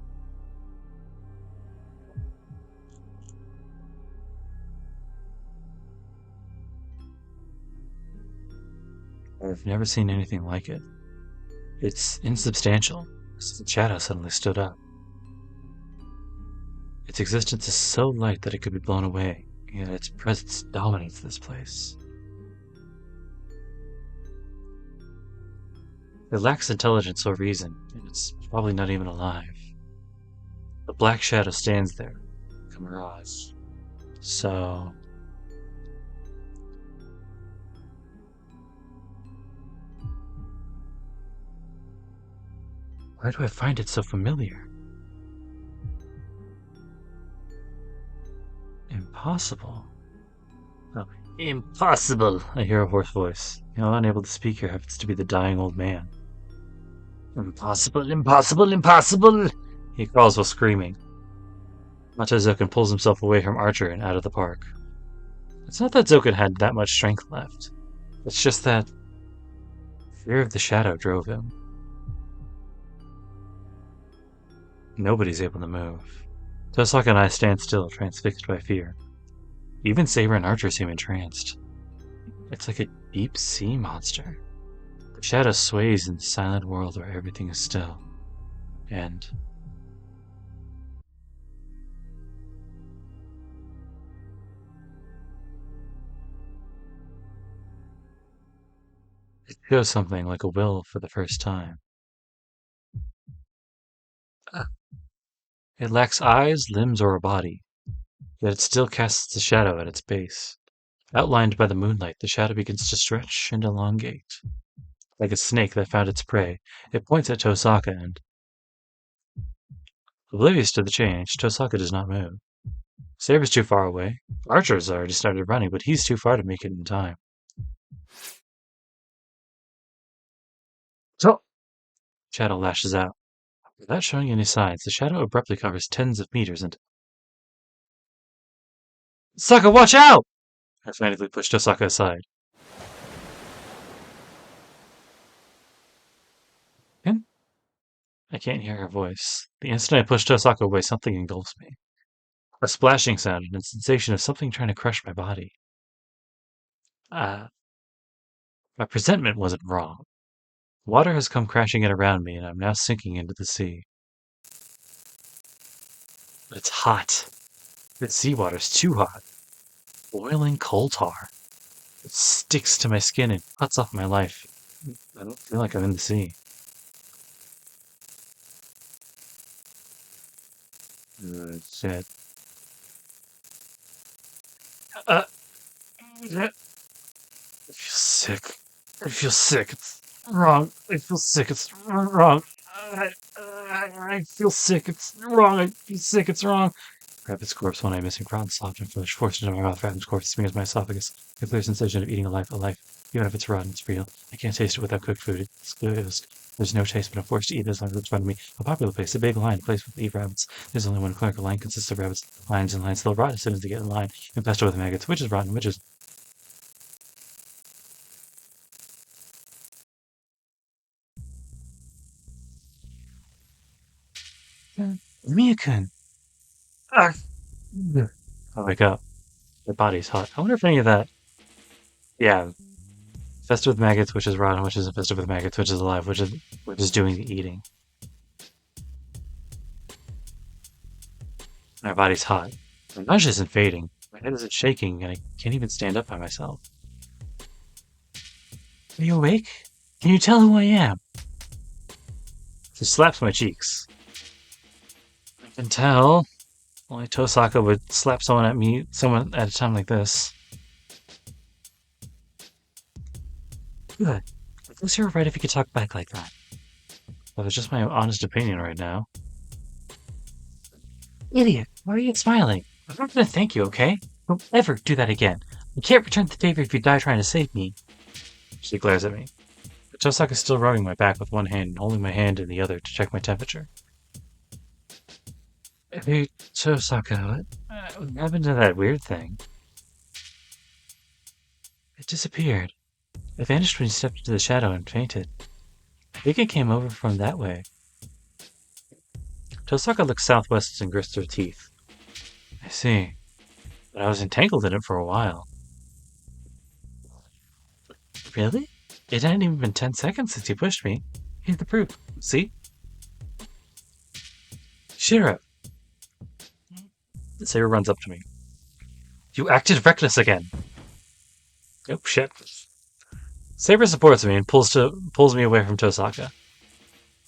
I've never seen anything like it. It's insubstantial, as the shadow suddenly stood up. Its existence is so light that it could be blown away, yet its presence dominates this place. It lacks intelligence or reason, and it's probably not even alive. The black shadow stands there, like a mirage. So... why do I find it so familiar? Impossible. Oh, impossible! I hear a hoarse voice. Unable to speak here happens to be the dying old man. Impossible, impossible, impossible! He crawls while screaming. Mata Zokin pulls himself away from Archer and out of the park. It's not that Zokin had that much strength left. It's just that fear of the shadow drove him. Nobody's able to move. Tosaka and I stand still, transfixed by fear. Even Saber and Archer seem entranced. It's like a deep-sea monster. The shadow sways in the silent world where everything is still. And... it shows something like a will for the first time. It lacks eyes, limbs, or a body, yet it still casts a shadow at its base. Outlined by the moonlight, the shadow begins to stretch and elongate. Like a snake that found its prey, it points at Tosaka and... oblivious to the change, Tosaka does not move. Saber's too far away. Archer's already started running, but he's too far to make it in time. So, Shadow lashes out. Without showing any signs, the shadow abruptly covers tens of meters and... Saka, watch out! I frantically pushed Osaka aside. And I can't hear her voice. The instant I push Tosaka away, something engulfs me. A splashing sound and a sensation of something trying to crush my body. My presentiment wasn't wrong. Water has come crashing in around me, and I'm now sinking into the sea. But it's hot. The seawater's too hot. Boiling coal tar. It sticks to my skin and cuts off my life. I don't feel like I'm in the sea. Shit. I feel sick. I feel sick. wrong. I feel sick. It's wrong. I, I feel sick. It's wrong. I feel sick. It's wrong. Grab its corpse, one eye missing, rotten, soft, and flesh, forced into my mouth. Raven's corpse smears my esophagus. A clear sensation of eating a life, a life. Even if it's rotten, it's real. I can't taste it without cooked food. It's good. There's no taste, but I'm forced to eat it as long as it's in front of me. A popular place, a big line, a place with leaf rabbits. There's only one clerical line, consists of rabbits. Lines and lines, they'll rot as soon as they get in line. Infested with maggots, which is rotten, which is... Miyakun! Ah! I wake up. The body's hot. I wonder if any of that... Yeah, infested with maggots, which is rotten, which is infested with maggots, which is alive, which is doing the eating. My body's hot. My nausea isn't fading. My head isn't shaking, and I can't even stand up by myself. Are you awake? Can you tell who I am? She slaps my cheeks. I can tell. Only Tosaka would slap someone at a time like this. Good. I guess you're right if you could talk back like that. That was just my honest opinion right now. Idiot, why are you smiling? I'm not gonna thank you, okay? Don't ever do that again. You can't return the favor if you die trying to save me. She glares at me. But Tosaka's still rubbing my back with one hand and holding my hand in the other to check my temperature. Hey, Tosaka, what happened to that weird thing? It disappeared. It vanished when you stepped into the shadow and fainted. I think it came over from that way. Tosaka looks southwest and grits her teeth. I see. But I was entangled in it for a while. Really? It hadn't even been 10 seconds since you pushed me. Here's the proof. See? Shirou! Saber runs up to me. You acted reckless again! Oh, shit. Saber supports me and pulls me away from Tosaka.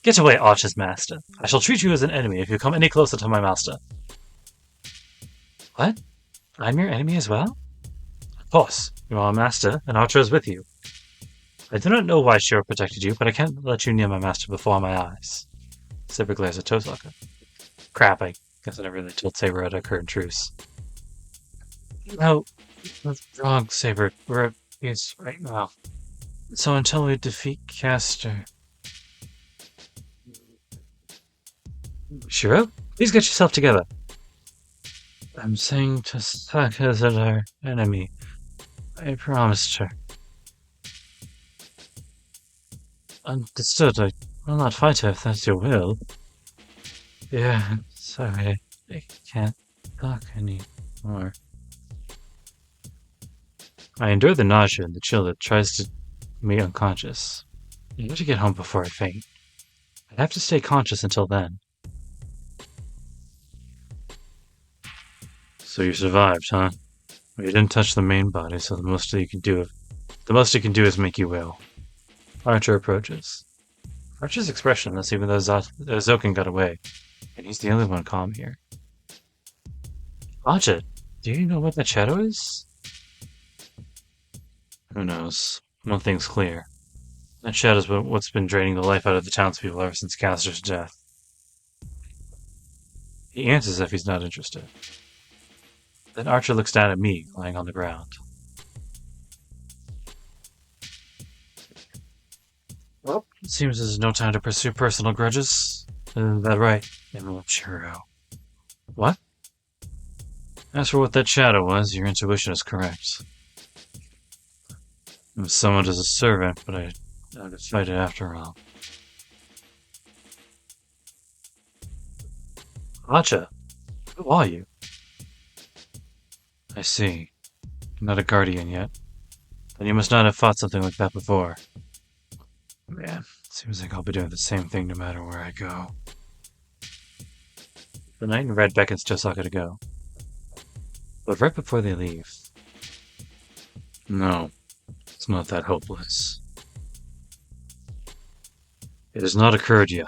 Get away, Archer's master. I shall treat you as an enemy if you come any closer to my master. What? I'm your enemy as well? Of course. You are a master, and Archer is with you. I do not know why Shirou protected you, but I can't let you near my master before my eyes. Saber glares at Tosaka. Crap, I guess I never really told Saber at our current truce. No, that's wrong, Saber. We're at peace right now. So until we defeat Caster... Shirou? Please get yourself together. I'm saying Tosaka's our enemy. I promised her. Understood. I will not fight her if that's your will. Yeah, sorry. I can't talk anymore. I endure the nausea and the chill that tries to make me unconscious. I have to get home before I faint. I have to stay conscious until then. So you survived, huh? Well, you didn't touch the main body, so the most you can do is make you ill. Archer approaches. Archer's expressionless, even though Zoken got away, and he's the only one calm here. Archer, do you know what that shadow is? Who knows? One thing's clear. That shadow's what's been draining the life out of the townspeople ever since Caster's death. He answers as if he's not interested. Then Archer looks down at me, lying on the ground. Well, it seems there's no time to pursue personal grudges. Isn't that right, Emerald Shirou? What? As for what that shadow was, your intuition is correct. It was summoned as a servant, but I had to fight it after all. Acha, who are you? I see. You're not a guardian yet. Then you must not have fought something like that before. Man, seems like I'll be doing the same thing no matter where I go. The knight in red beckons Tosaka to go. But right before they leave... No, it's not that hopeless. It has not occurred yet.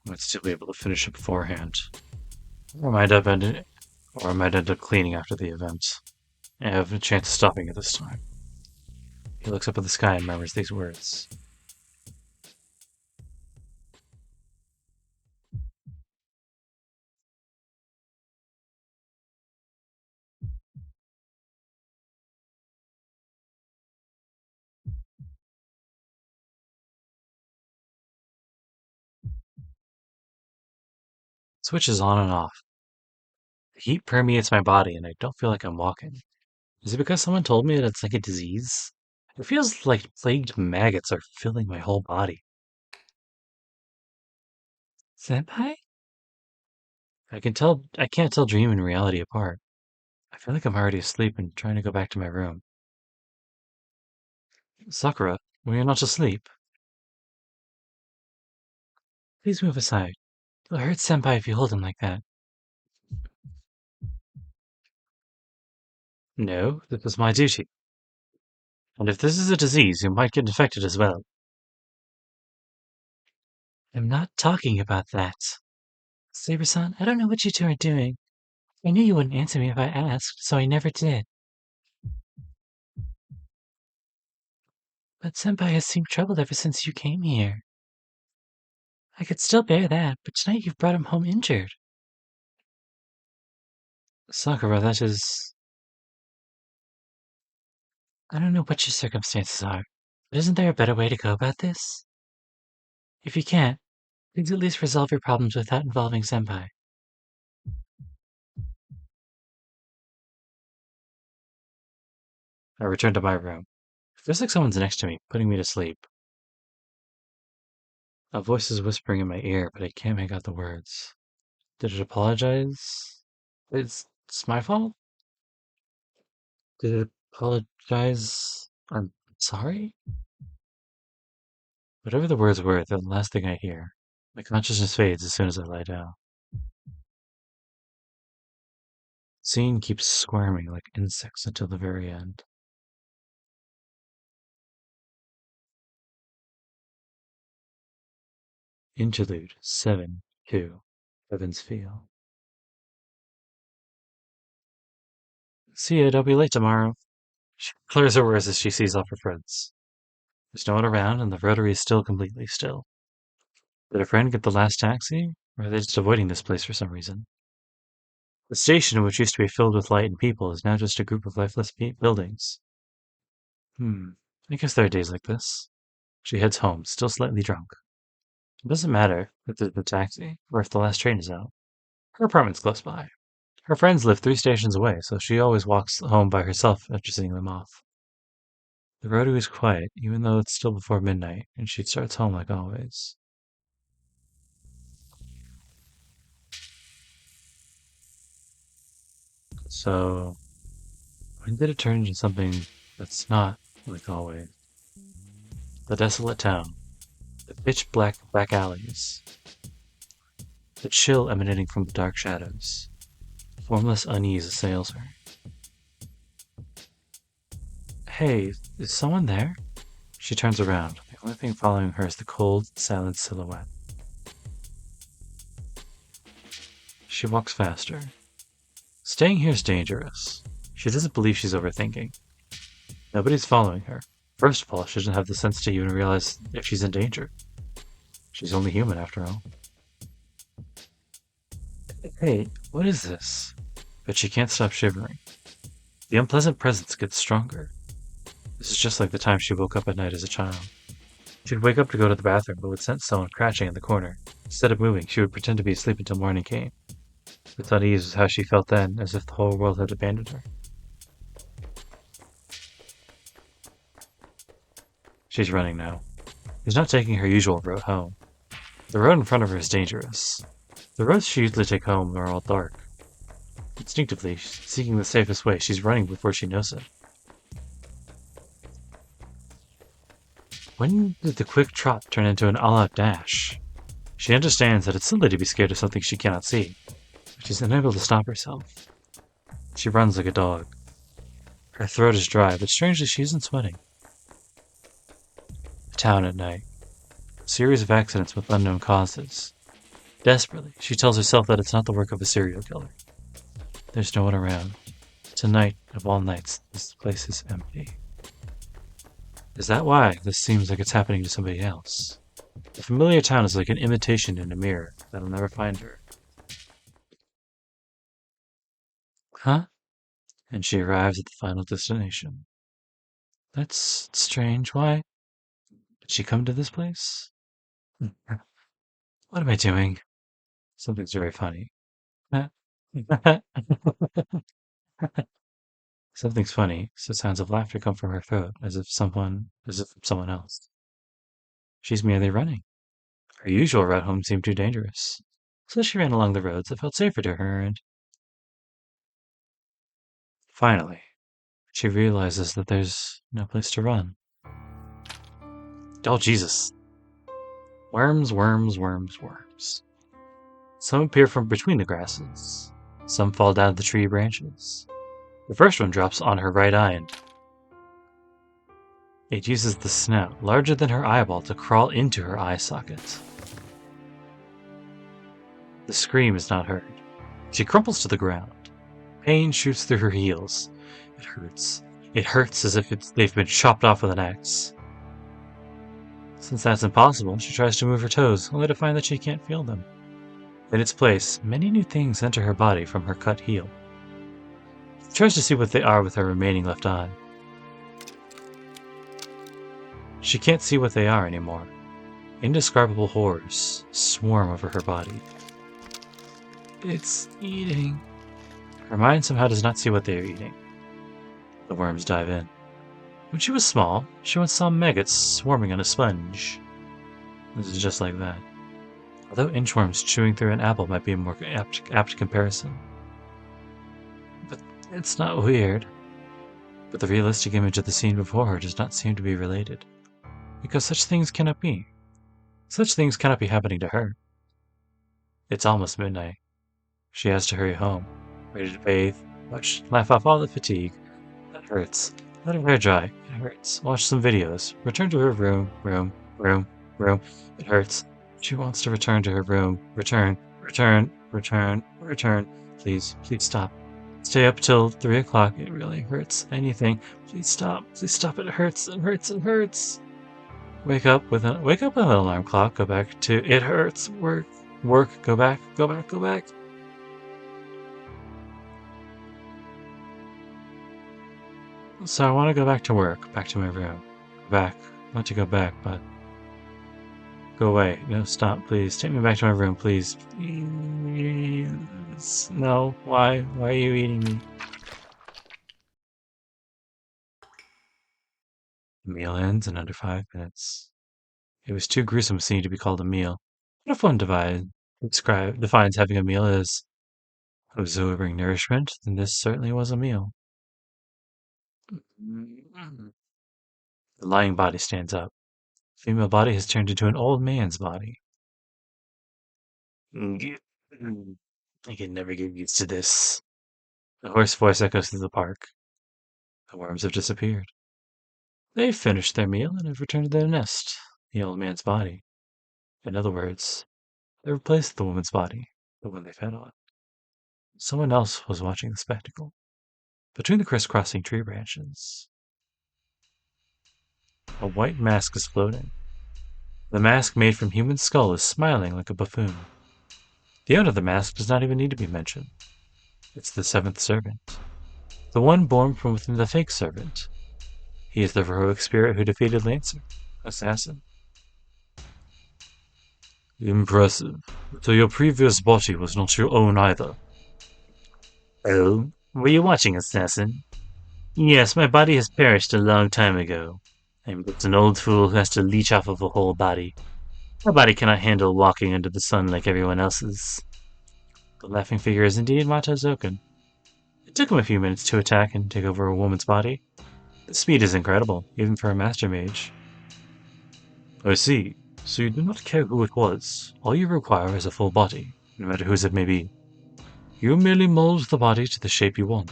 I might still be able to finish it beforehand. Or I might end up cleaning after the event. I have a chance of stopping it this time. He looks up at the sky and murmurs these words. Switches on and off. The heat permeates my body and I don't feel like I'm walking. Is it because someone told me that it's like a disease? It feels like plagued maggots are filling my whole body. Senpai? I can't tell dream and reality apart. I feel like I'm already asleep and trying to go back to my room. Sakura, were you not asleep? Please move aside. It'll hurt Senpai if you hold him like that. No, this is my duty. And if this is a disease, you might get infected as well. I'm not talking about that. Saber-san, I don't know what you two are doing. I knew you wouldn't answer me if I asked, so I never did. But Senpai has seemed troubled ever since you came here. I could still bear that, but tonight you've brought him home injured. Sakura, that is... I don't know what your circumstances are, but isn't there a better way to go about this? If you can't, please at least resolve your problems without involving Senpai. I return to my room. It feels like someone's next to me, putting me to sleep. A voice is whispering in my ear, but I can't make out the words. Did it apologize? It's my fault? Did it apologize? I'm sorry? Whatever the words were, they're the last thing I hear. My consciousness fades as soon as I lie down. The scene keeps squirming like insects until the very end. Interlude 7 2 Heaven's Feel. See ya, don't be late tomorrow. She clears her words as she sees off her friends. There's no one around, and the rotary is still completely still. Did a friend get the last taxi, or are they just avoiding this place for some reason? The station, which used to be filled with light and people, is now just a group of lifeless buildings. I guess there are days like this. She heads home, still slightly drunk. It doesn't matter if there's a taxi, or if the last train is out. Her apartment's close by. Her friends live 3 stations away, so she always walks home by herself after seeing them off. The rotary is quiet, even though it's still before midnight, and she starts home like always. So, when did it turn into something that's not like always? The desolate town, the pitch black back alleys, the chill emanating from the dark shadows. Formless unease assails her. Hey, is someone there? She turns around. The only thing following her is the cold, silent silhouette. She walks faster. Staying here is dangerous. She doesn't believe she's overthinking. Nobody's following her. First of all, she doesn't have the sense to even realize if she's in danger. She's only human, after all. Hey, what is this? But she can't stop shivering. The unpleasant presence gets stronger. This is just like the time she woke up at night as a child. She'd wake up to go to the bathroom, but would sense someone crouching in the corner. Instead of moving, she would pretend to be asleep until morning came. This unease was how she felt then, as if the whole world had abandoned her. She's running now. She's not taking her usual road home. The road in front of her is dangerous. The roads she usually take home are all dark. Instinctively, seeking the safest way, she's running before she knows it. When did the quick trot turn into an all-out dash? She understands that it's silly to be scared of something she cannot see, but she's unable to stop herself. She runs like a dog. Her throat is dry, but strangely she isn't sweating. The town at night. A series of accidents with unknown causes. Desperately, she tells herself that it's not the work of a serial killer. There's no one around. Tonight, of all nights, this place is empty. Is that why this seems like it's happening to somebody else? The familiar town is like an imitation in a mirror that'll never find her. Huh? And she arrives at the final destination. That's strange. Why? Did she come to this place? What am I doing? Something's very funny. Something's funny, so sounds of laughter come from her throat, as if from someone else. She's merely running. Her usual route home seemed too dangerous, so she ran along the roads that felt safer to her, and finally, she realizes that there's no place to run. Oh, Jesus. Worms, worms, worms, worms. Some appear from between the grasses. Some fall down the tree branches. The first one drops on her right eye, and it uses the snout, larger than her eyeball, to crawl into her eye socket. The scream is not heard. She crumples to the ground. Pain shoots through her heels. It hurts. It hurts as if they've been chopped off with an axe. Since that's impossible, she tries to move her toes, only to find that she can't feel them. In its place, many new things enter her body from her cut heel. She tries to see what they are with her remaining left eye. She can't see what they are anymore. Indescribable horrors swarm over her body. It's eating. Her mind somehow does not see what they are eating. The worms dive in. When she was small, she once saw maggots swarming on a sponge. This is just like that. Although inchworms chewing through an apple might be a more apt comparison. But it's not weird. But the realistic image of the scene before her does not seem to be related. Because such things cannot be. Such things cannot be happening to her. It's almost midnight. She has to hurry home, ready to bathe, laugh off all the fatigue. That hurts. Let her hair dry. It hurts. Watch some videos. Return to her room. It hurts. She wants to return to her room. Return. Please stop. Stay up till 3 o'clock. It really hurts. Anything. Please stop. It hurts. It hurts. Wake up with an alarm clock. Go back to it hurts. Work. Go back. So I want to go back to work, back to my room. I want to go back, but go away. No, stop, please. Take me back to my room, please. Please. No, why? Why are you eating me? The meal ends in under 5 minutes. It was too gruesome a scene to be called a meal. But if one defines having a meal as absorbing nourishment, then this certainly was a meal. The lying body stands up. The female body has turned into an old man's body. I can never get used to this. The hoarse voice echoes through the park. The worms have disappeared. They've finished their meal and have returned to their nest, the old man's body. In other words, they replaced the woman's body, the one they fed on. Someone else was watching the spectacle. Between the crisscrossing tree branches, a white mask is floating. The mask made from human skull is smiling like a buffoon. The owner of the mask does not even need to be mentioned. It's the seventh servant. The one born from within the fake servant. He is the heroic spirit who defeated Lancer, assassin. Impressive. So your previous body was not your own either. Oh, were you watching, assassin? Yes, my body has perished a long time ago. I'm just an old fool who has to leech off of a whole body. My body cannot handle walking under the sun like everyone else's. The laughing figure is indeed Mata Zoken. It took him a few minutes to attack and take over a woman's body. The speed is incredible, even for a master mage. I see. So you do not care who it was. All you require is a full body, no matter whose it may be. You merely mold the body to the shape you want.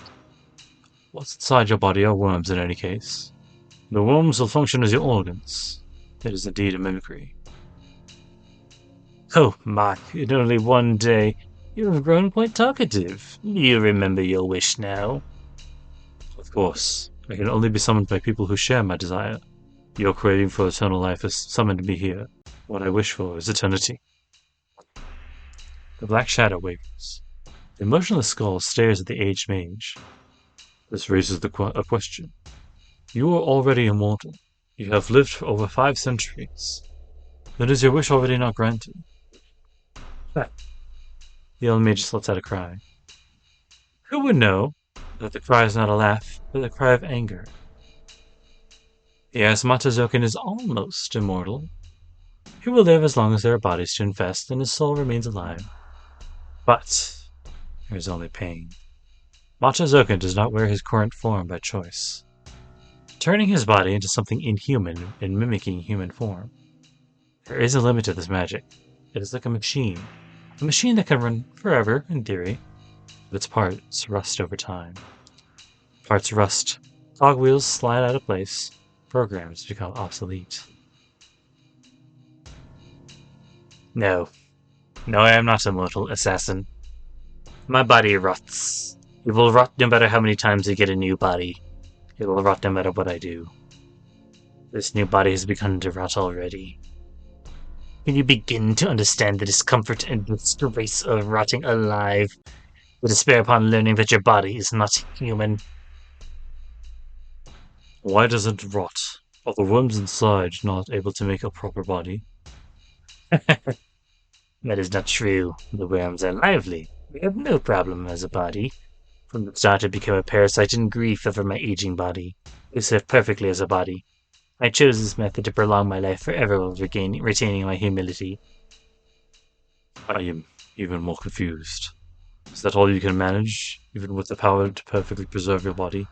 What's inside your body are worms in any case. The worms will function as your organs. It is indeed a mimicry. Oh my, in only one day, you have grown quite talkative. Do you remember your wish now? Of course. I can only be summoned by people who share my desire. Your craving for eternal life has summoned me here. What I wish for is eternity. The black shadow wavers. The motionless skull stares at the aged mage. This raises a question. You are already immortal. You have lived for over 5 centuries. Then is your wish already not granted? The old mage lets out a cry. Who would know that the cry is not a laugh, but a cry of anger? Yes, Matazoken is almost immortal. He will live as long as there are bodies to infest, and his soul remains alive. But there is only pain. Matazoken does not wear his current form by choice, turning his body into something inhuman and mimicking human form. There is a limit to this magic. It is like a machine that can run forever, in theory, but its parts rust over time. Parts rust, cogwheels slide out of place, programs become obsolete. No, I am not a mortal assassin. My body rots. It will rot no matter how many times I get a new body. It will rot no matter what I do. This new body has begun to rot already. Can you begin to understand the discomfort and disgrace of rotting alive? The despair upon learning that your body is not human. Why does it rot? Are the worms inside not able to make a proper body? That is not true. The worms are lively. They have no problem as a body. From the start I became a parasite in grief over my aging body. They serve perfectly as a body. I chose this method to prolong my life forever while retaining my humility. I am even more confused. Is that all you can manage, even with the power to perfectly preserve your body?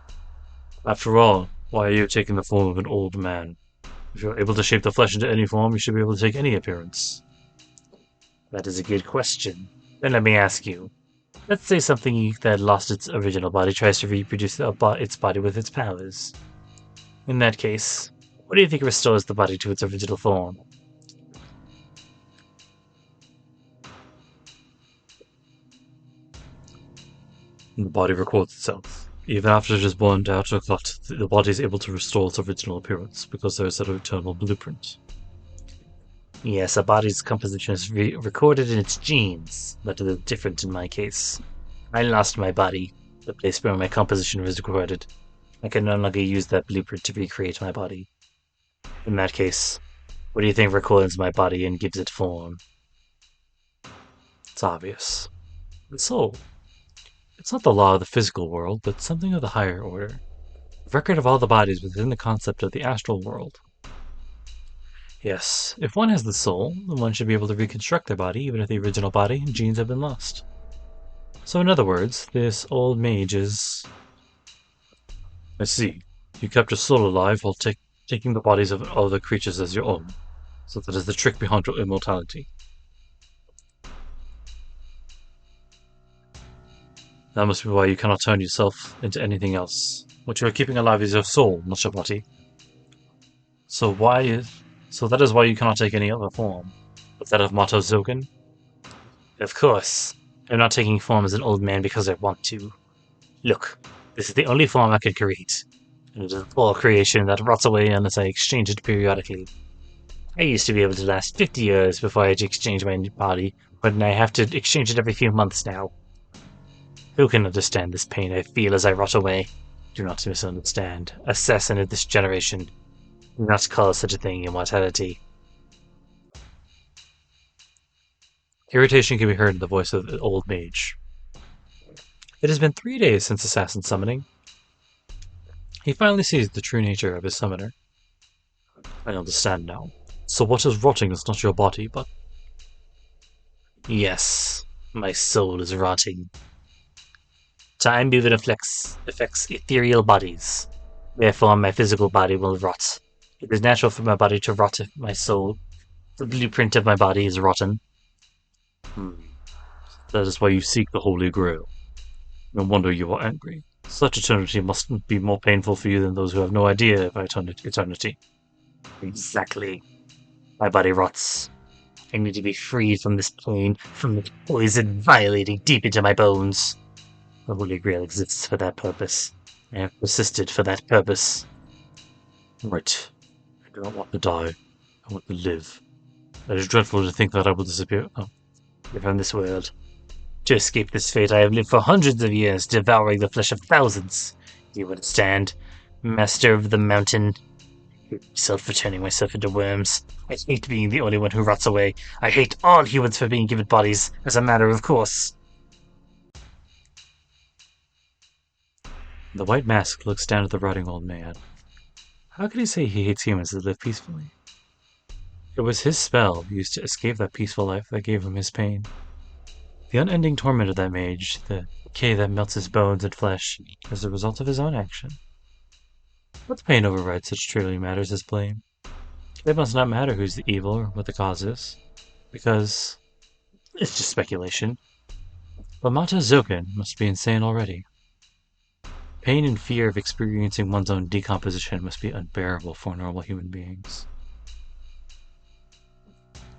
After all, why are you taking the form of an old man? If you're able to shape the flesh into any form, you should be able to take any appearance. That is a good question. Then let me ask you. Let's say something that lost its original body tries to reproduce its body with its powers. In that case, what do you think restores the body to its original form? The body records itself. Even after it is burned out or cut, the body is able to restore its original appearance because there is an eternal blueprint. Yes, a body's composition is recorded in its genes, but it is different in my case. I lost my body, the place where my composition was recorded. I can no longer use that blueprint to recreate my body. In that case, what do you think records my body and gives it form? It's obvious. The soul. It's not the law of the physical world, but something of the higher order. A record of all the bodies within the concept of the astral world. Yes, if one has the soul, then one should be able to reconstruct their body even if the original body and genes have been lost. So in other words, this old mage is... I see. You kept your soul alive while taking the bodies of other creatures as your own. So that is the trick behind your immortality. That must be why you cannot turn yourself into anything else. What you are keeping alive is your soul, not your body. So that is why you cannot take any other form. But that of Matazoken? Of course. I'm not taking form as an old man because I want to. Look, this is the only form I can create. And it is a poor creation that rots away unless I exchange it periodically. I used to be able to last 50 years before I had to exchange my body, but I have to exchange it every few months now. Who can understand this pain I feel as I rot away? Do not misunderstand. Assassin of this generation. Do not call such a thing immortality. Irritation can be heard in the voice of the old mage. It has been 3 days since assassin summoning. He finally sees the true nature of his summoner. I understand now. So what is rotting is not your body, but... Yes, my soul is rotting. Time moving affects ethereal bodies. Therefore, my physical body will rot. It is natural for my body to rot if my soul, the blueprint of my body, is rotten. That is why you seek the Holy Grail. No wonder you are angry. Such eternity must be more painful for you than those who have no idea about eternity. Exactly. My body rots. I need to be freed from this pain, from the poison violating deep into my bones. The Holy Grail exists for that purpose. I have persisted for that purpose. Right. I do not want to die. I want to live. It is dreadful to think that I will disappear from this world. To escape this fate, I have lived for hundreds of years, devouring the flesh of thousands. You understand? Master of the mountain. Myself for turning myself into worms. I hate being the only one who rots away. I hate all humans for being given bodies as a matter of course. The white mask looks down at the rotting old man. How could he say he hates humans that live peacefully? It was his spell used to escape that peaceful life that gave him his pain. The unending torment of that mage, the decay that melts his bones and flesh, is the result of his own action. But the pain overrides such trivial matters as blame. It must not matter who's the evil or what the cause is, because it's just speculation. But Mata Zoken must be insane already. Pain and fear of experiencing one's own decomposition must be unbearable for normal human beings.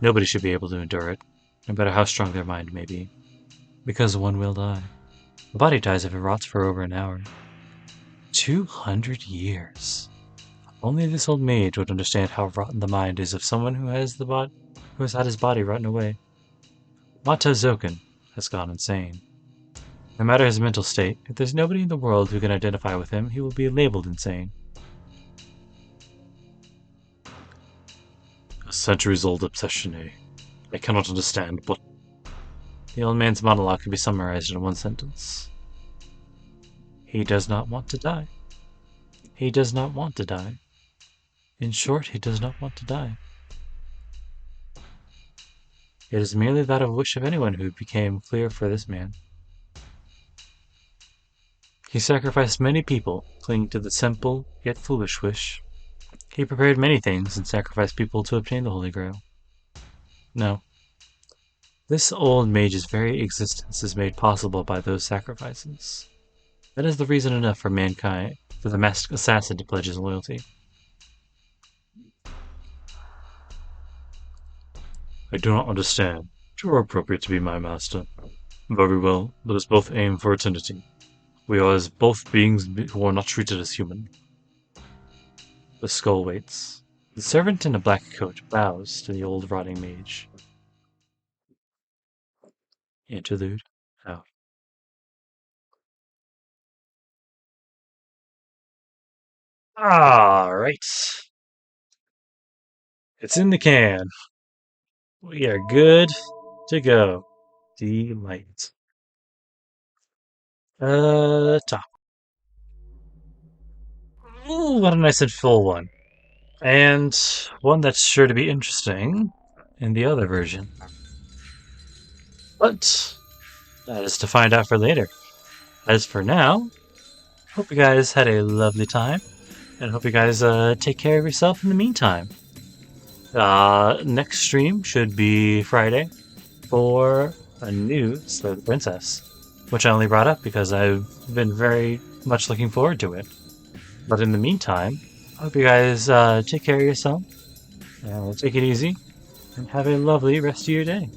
Nobody should be able to endure it, no matter how strong their mind may be, because one will die. The body dies if it rots for over an hour. 200 years. Only this old mage would understand how rotten the mind is of someone who has had his body rotten away. Mata Zoken has gone insane. No matter his mental state, if there's nobody in the world who can identify with him, he will be labeled insane. A centuries-old obsession, eh? I cannot understand, but... The old man's monologue can be summarized in one sentence. He does not want to die. He does not want to die. In short, he does not want to die. It is merely that of wish of anyone who became clear for this man. He sacrificed many people, clinging to the simple, yet foolish wish. He prepared many things and sacrificed people to obtain the Holy Grail. No. This old mage's very existence is made possible by those sacrifices. That is the reason enough for mankind, for the masked assassin to pledge his loyalty. I do not understand. You are appropriate to be my master. Very well, let us both aim for eternity. We are as both beings who are not treated as human. The skull waits. The servant in a black coat bows to the old rotting mage. Interlude out. Alright. It's in the can. We are good to go. Delight. Top. Ooh, what a nice and full one. And one that's sure to be interesting in the other version. But that is to find out for later. As for now, hope you guys had a lovely time, and hope you guys take care of yourself in the meantime. Next stream should be Friday for a new Slay the Princess, which I only brought up because I've been very much looking forward to it. But in the meantime, I hope you guys take care of yourself, take it easy, and have a lovely rest of your day.